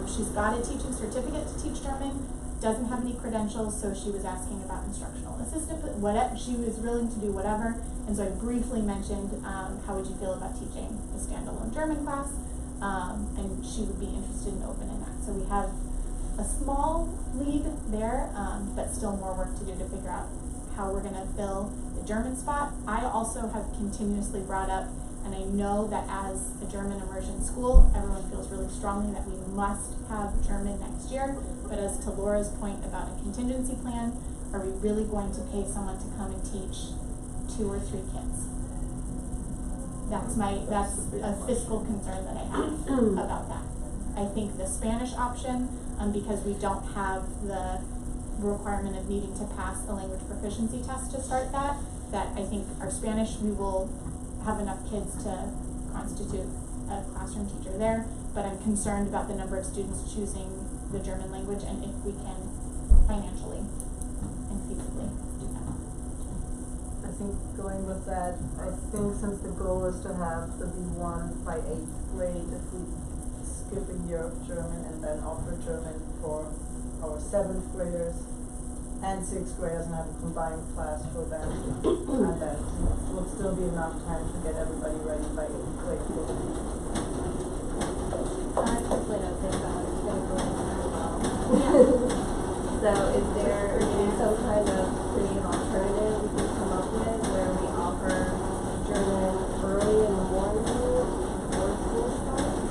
S7: She's got a teaching certificate to teach German, doesn't have any credentials, so she was asking about instructional assistant, whatever, she was willing to do whatever, and so I briefly mentioned how would you feel about teaching a standalone German class, and she would be interested in opening that. So we have a small lead there, but still more work to do to figure out how we're going to fill the German spot. I also have continuously brought up, and I know that as a German immersion school, everyone feels really strongly that we must have German next year, but as to Laura's point about a contingency plan, are we really going to pay someone to come and teach 2 or 3 kids? That's a fiscal concern that I have about that. I think the Spanish option, because we don't have the requirement of needing to pass a language proficiency test to start that I think our Spanish, we will have enough kids to constitute a classroom teacher there, but I'm concerned about the number of students choosing the German language and if we can financially and feasibly do that.
S6: I think going with that, I think since the goal is to have the B1 by 8th grade, if we skip a year of German and then offer German for our 7th graders and 6th graders and have a combined class for them, and then it would still be enough time to get everybody ready by 8th grade.
S9: I personally don't think that one's gonna go in very well. So is there some kind of creative alternative we can come up with where we offer German early in the morning before school starts?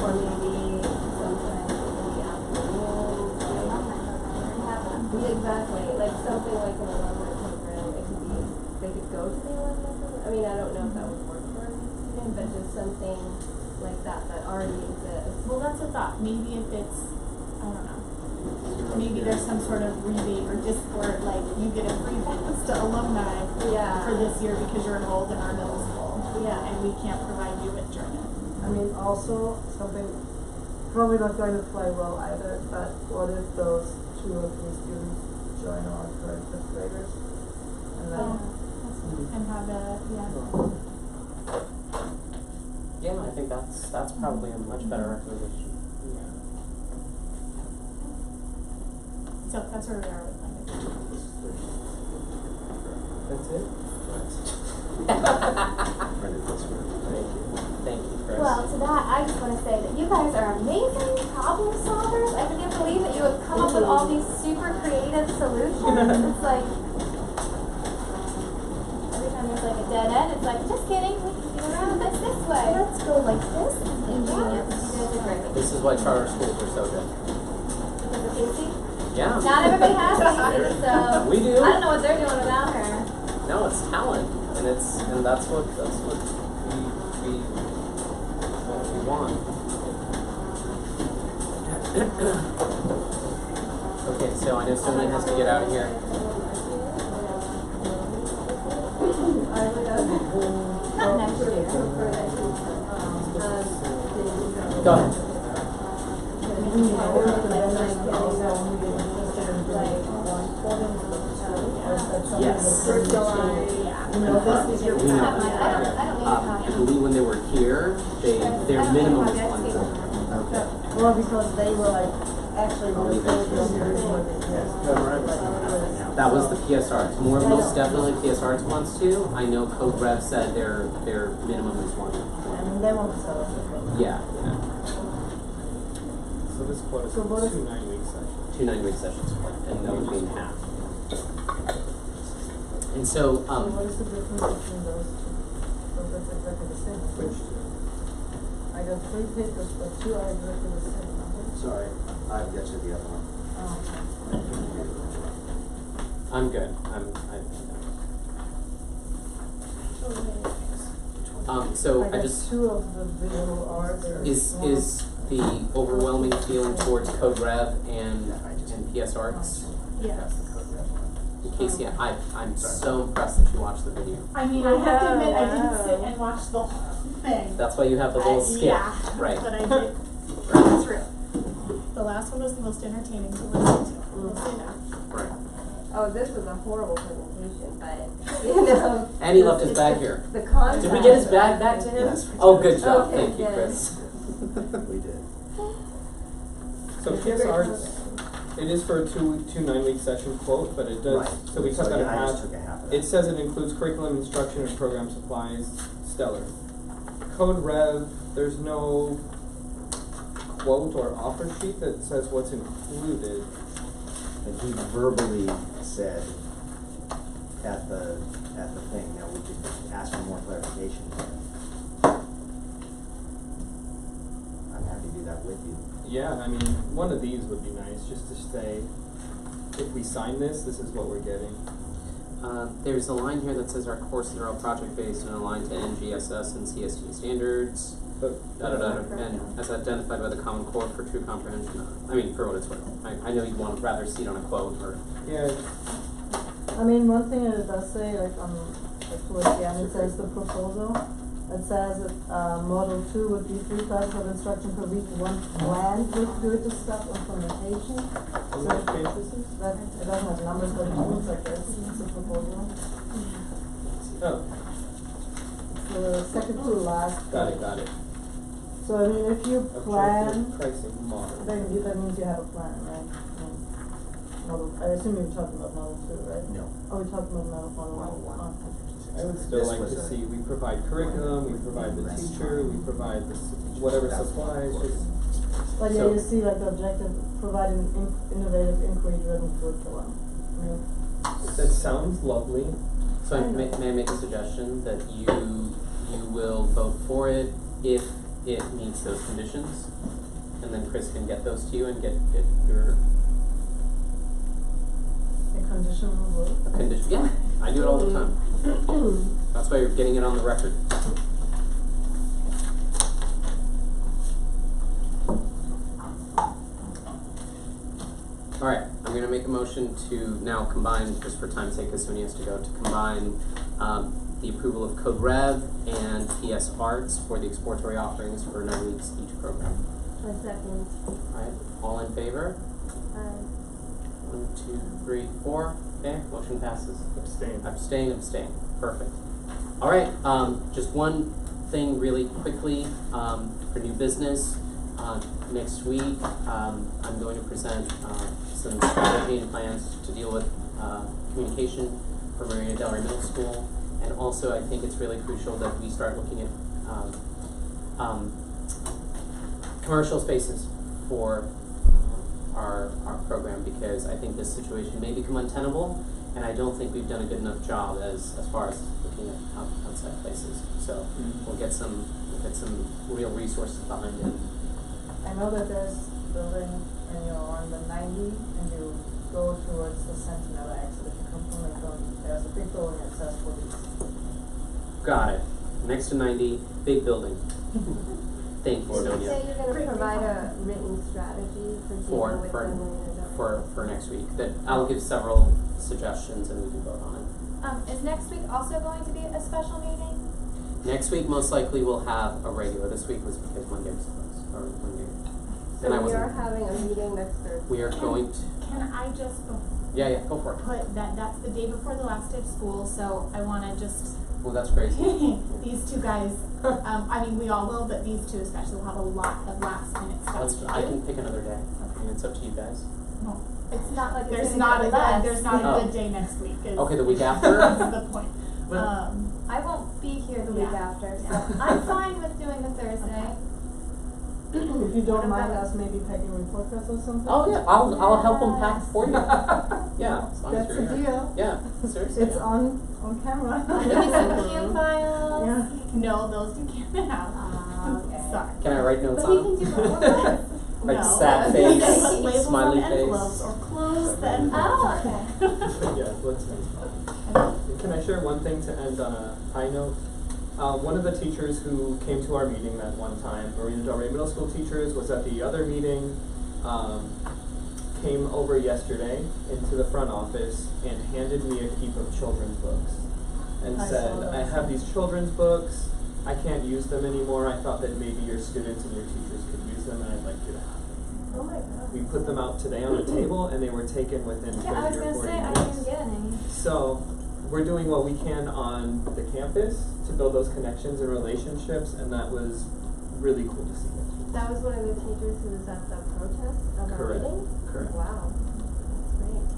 S9: Or maybe sometime in the afternoon? Exactly, like something like an alumni program, it could be, they could go to the alumni program. I mean, I don't know if that would work for every student, but just something like that already exists.
S7: Well, that's a thought. Maybe if it's, I don't know. Maybe there's some sort of rebate or discount, like you get a free pass to alumni
S9: Yeah.
S7: for this year because you're enrolled in our middle school.
S9: Yeah.
S7: And we can't provide you with German.
S6: I mean, also something probably not going to play well either, but what if those 2 or 3 students join our current 5th graders? And then,
S7: And have a,
S2: Yeah, I think that's probably a much better recommendation.
S7: So that's where we are with language.
S3: That's it?
S2: Thank you, Chris.
S5: Well, to that, I just want to say that you guys are amazing problem solvers. I can't believe that you have come up with all these super creative solutions. It's like, every time there's like a dead end, it's like, just kidding, we can get around this way. Let's go like this. Ingenious. You guys are great.
S2: This is why charter schools are so good.
S5: Is it easy?
S2: Yeah.
S5: Not everybody has Casey, so
S2: We do.
S5: I don't know what they're doing without her.
S2: No, it's talent, and that's what we want. Okay, so I know someone has to get out of here.
S5: Not next year.
S2: Go ahead. Yes.
S5: For July.
S2: We know. I believe when they were here, their minimum was 1 year.
S6: well, because they were like, actually,
S2: I'll
S6: were
S2: leave it.
S6: the
S2: That was the PSRs. Most definitely PSRs wants to. I know Code Rev said their minimum is 1 year.
S6: I mean, they won't sell us.
S2: Yeah.
S3: So this quote is
S6: So what is-
S3: 2 9-week sessions.
S2: 2 9-week sessions, and that would be in half. And so,
S6: So what is the difference between those two? So that's exactly the same.
S3: Which
S6: I got 3 papers, but 2 are exactly the same, aren't they?
S4: Sorry, I'll get you the other one.
S6: Oh,
S2: I'm good. So
S6: I
S2: I
S6: got
S2: just
S6: 2 of the visual arts.
S2: is the overwhelming feeling towards Code Rev and PS Arts.
S7: Yes.
S2: Casey, I'm so impressed that you watched the video.
S7: I mean, I have to admit, I didn't sit and watch the whole thing.
S2: That's why you have the little skip,
S7: Yeah,
S2: right?
S7: but I did run through. The last one was the most entertaining to listen to. We'll say that.
S2: Right.
S9: Oh, this was a horrible presentation, but, you know.
S2: And he left his bag
S9: the-
S2: here.
S9: The concept.
S2: Did we get his bag back to him?
S4: Yes, we
S2: Oh,
S4: did.
S2: good job.
S9: Okay,
S2: Thank you,
S9: good.
S2: Chris.
S4: We did.
S3: So PSRs, it is for a 2 9-week session quote, but it does,
S4: Right.
S3: so we took that in
S4: I just
S3: half.
S4: took a half of
S3: It
S4: that.
S3: says it includes curriculum, instruction, and program supplies, stellar. Code Rev, there's no quote or offer sheet that says what's included.
S4: And he verbally said at the thing, you know, we could ask for more clarification. I'm happy to do that with you.
S3: Yeah, I mean, one of these would be nice, just to say, if we sign this, this is what we're getting.
S2: There's a line here that says our courses are all project-based and aligned to NGSS and CST standards.
S3: But
S2: And as identified by the Common Core for true comprehension. I mean, for what it's worth. I know you'd want rather see it on a quote or.
S3: yeah,
S6: I mean, one thing that it does say, like, towards the end, it says the proposal, It says that, model 2 would be 3 classes of instruction per week, 1 planned with do-it-yourself stuff implementation.
S3: How many pages is this?
S6: That, it doesn't have numbers, but it looks like this, it's a proposal.
S3: Oh,
S6: The second to last.
S3: got it.
S6: So I mean, if you plan,
S3: Objective pricing model.
S6: that means you have a plan, right? Model, I assume you were talking about model 2, right?
S4: No.
S6: Oh, we're talking about model 1.
S4: Model 1.
S6: Oh.
S3: I would still
S4: This
S3: like
S4: was
S3: to
S4: a-
S3: see, we provide curriculum, we provide the teacher, we provide the whatever supplies, just.
S6: But yeah,
S3: So-
S6: you see like the objective, provide an innovative inquiry-driven curriculum. I mean,
S3: That sounds lovely.
S2: So may I make a suggestion that you will vote for it if it meets those conditions? And then Chris can get those to you and get your
S6: a conditional vote.
S2: condition. Yeah, I do it all the time. That's why you're getting it on the record. All right, I'm gonna make a motion to now combine, just for time's sake, because Sonia has to go, to combine the approval of Code Rev and PS Arts for the exploratory offerings for 9 weeks each program.
S9: A second.
S2: All right, all in favor? 1, 2, 3, 4. Okay, motion passes.
S3: Abstain.
S2: Abstain. Perfect. All right, just one thing really quickly for new business. Next week, I'm going to present some strategy and plans to deal with communication for Marina Del Rey Middle School. And also, I think it's really crucial that we start looking at commercial spaces for our program, because I think this situation may become untenable, and I don't think we've done a good enough job as far as looking at outside places. So we'll get some real resources behind it.
S6: I know that there's building and you're on the 90 and you go towards the Sentinel exit. If you come from Lincoln, there's a big building that says police.
S2: Got it. Next to 90, big building. Thank you,
S9: Did you
S2: Sonia.
S9: say you're gonna provide a written strategy for dealing with the Marina Del Rey?
S2: For next week, that I'll give several suggestions and we can vote on it.
S5: Is next week also going to be a special meeting?
S2: Next week, most likely we'll have a regular. This week was because Monday was closed, or Monday.
S9: So
S2: And I
S9: we
S2: wasn't.
S9: are having a meeting next Thursday.
S2: We are going to.
S7: Can I just
S2: Yeah, go for it.
S7: put that's the day before the last day of school, so I wanna just
S2: Well, that's crazy.
S7: these two guys, I mean, we all will, but these two especially will have a lot of last minute stuff to do.
S2: I can pick another day. I mean, it's up to you guys.
S7: No,
S5: It's not like it's
S7: there's
S5: gonna
S7: not
S5: get
S7: a good,
S5: less.
S7: there's not
S2: Oh.
S7: a good day next week.
S2: Okay, the week after?
S7: That's the point.
S3: Well-
S5: I won't be here the week
S7: Yeah.
S5: after, so I'm fine with doing the Thursday.
S6: If you don't mind us maybe packing report cards or something?
S2: Oh yeah, I'll help them pack for you. Yeah, as long as
S6: That's
S2: you're
S6: a
S2: here.
S6: deal.
S2: Yeah, seriously.
S6: It's on camera.
S5: Maybe some cam files.
S6: Yeah.
S7: No, those two can't have.
S5: Okay.
S7: Sorry.
S2: Can I write notes
S5: But
S2: on
S5: he can
S2: them?
S5: do both.
S2: Like
S7: No.
S2: sad
S7: They
S2: face,
S7: put labels
S2: smiley
S7: on
S2: face.
S7: envelopes or close the
S5: Oh,
S7: envelope.
S5: okay.
S3: Yeah, let's. Can I share one thing to end on a high note? One of the teachers who came to our meeting that one time, Marina Del Rey Middle School teachers, was at the other meeting, came over yesterday into the front office and handed me a heap of children's books. And
S6: I
S3: said,
S6: saw that.
S3: I have these children's books, I can't use them anymore, I thought that maybe your students and your teachers could use them, and I'd like you to have them.
S5: Oh my god.
S3: We put them out today on the table, and they were taken within 30
S5: Yeah, I was
S3: or
S5: gonna
S3: 40
S5: say, I
S3: minutes.
S5: didn't get any.
S3: So, we're doing what we can on the campus to build those connections and relationships, and that was really cool to see.
S9: That was one of the teachers who was at the protest of our
S3: Correct.
S9: meeting?
S3: Correct.
S9: Wow, that's great.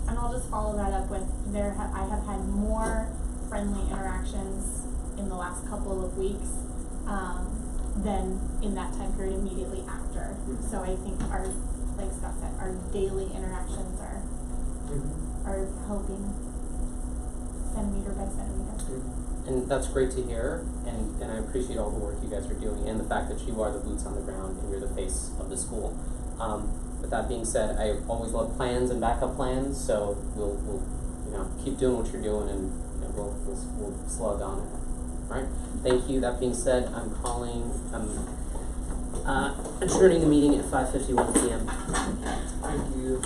S7: And I'll just follow that up with I have had more friendly interactions in the last couple of weeks than in that time period immediately after.
S3: Mhm.
S7: So I think like Scott said, our daily interactions are helping centimeter by centimeter.
S2: And that's great to hear, and I appreciate all the work you guys are doing, and the fact that you are the boots on the ground and you're the face of the school. With that being said, I always love plans and backup plans, so we'll keep doing what you're doing, and we'll slug on it. All right. Thank you. That being said, I'm adjourning the meeting at 5:51 p.m.
S3: Thank you.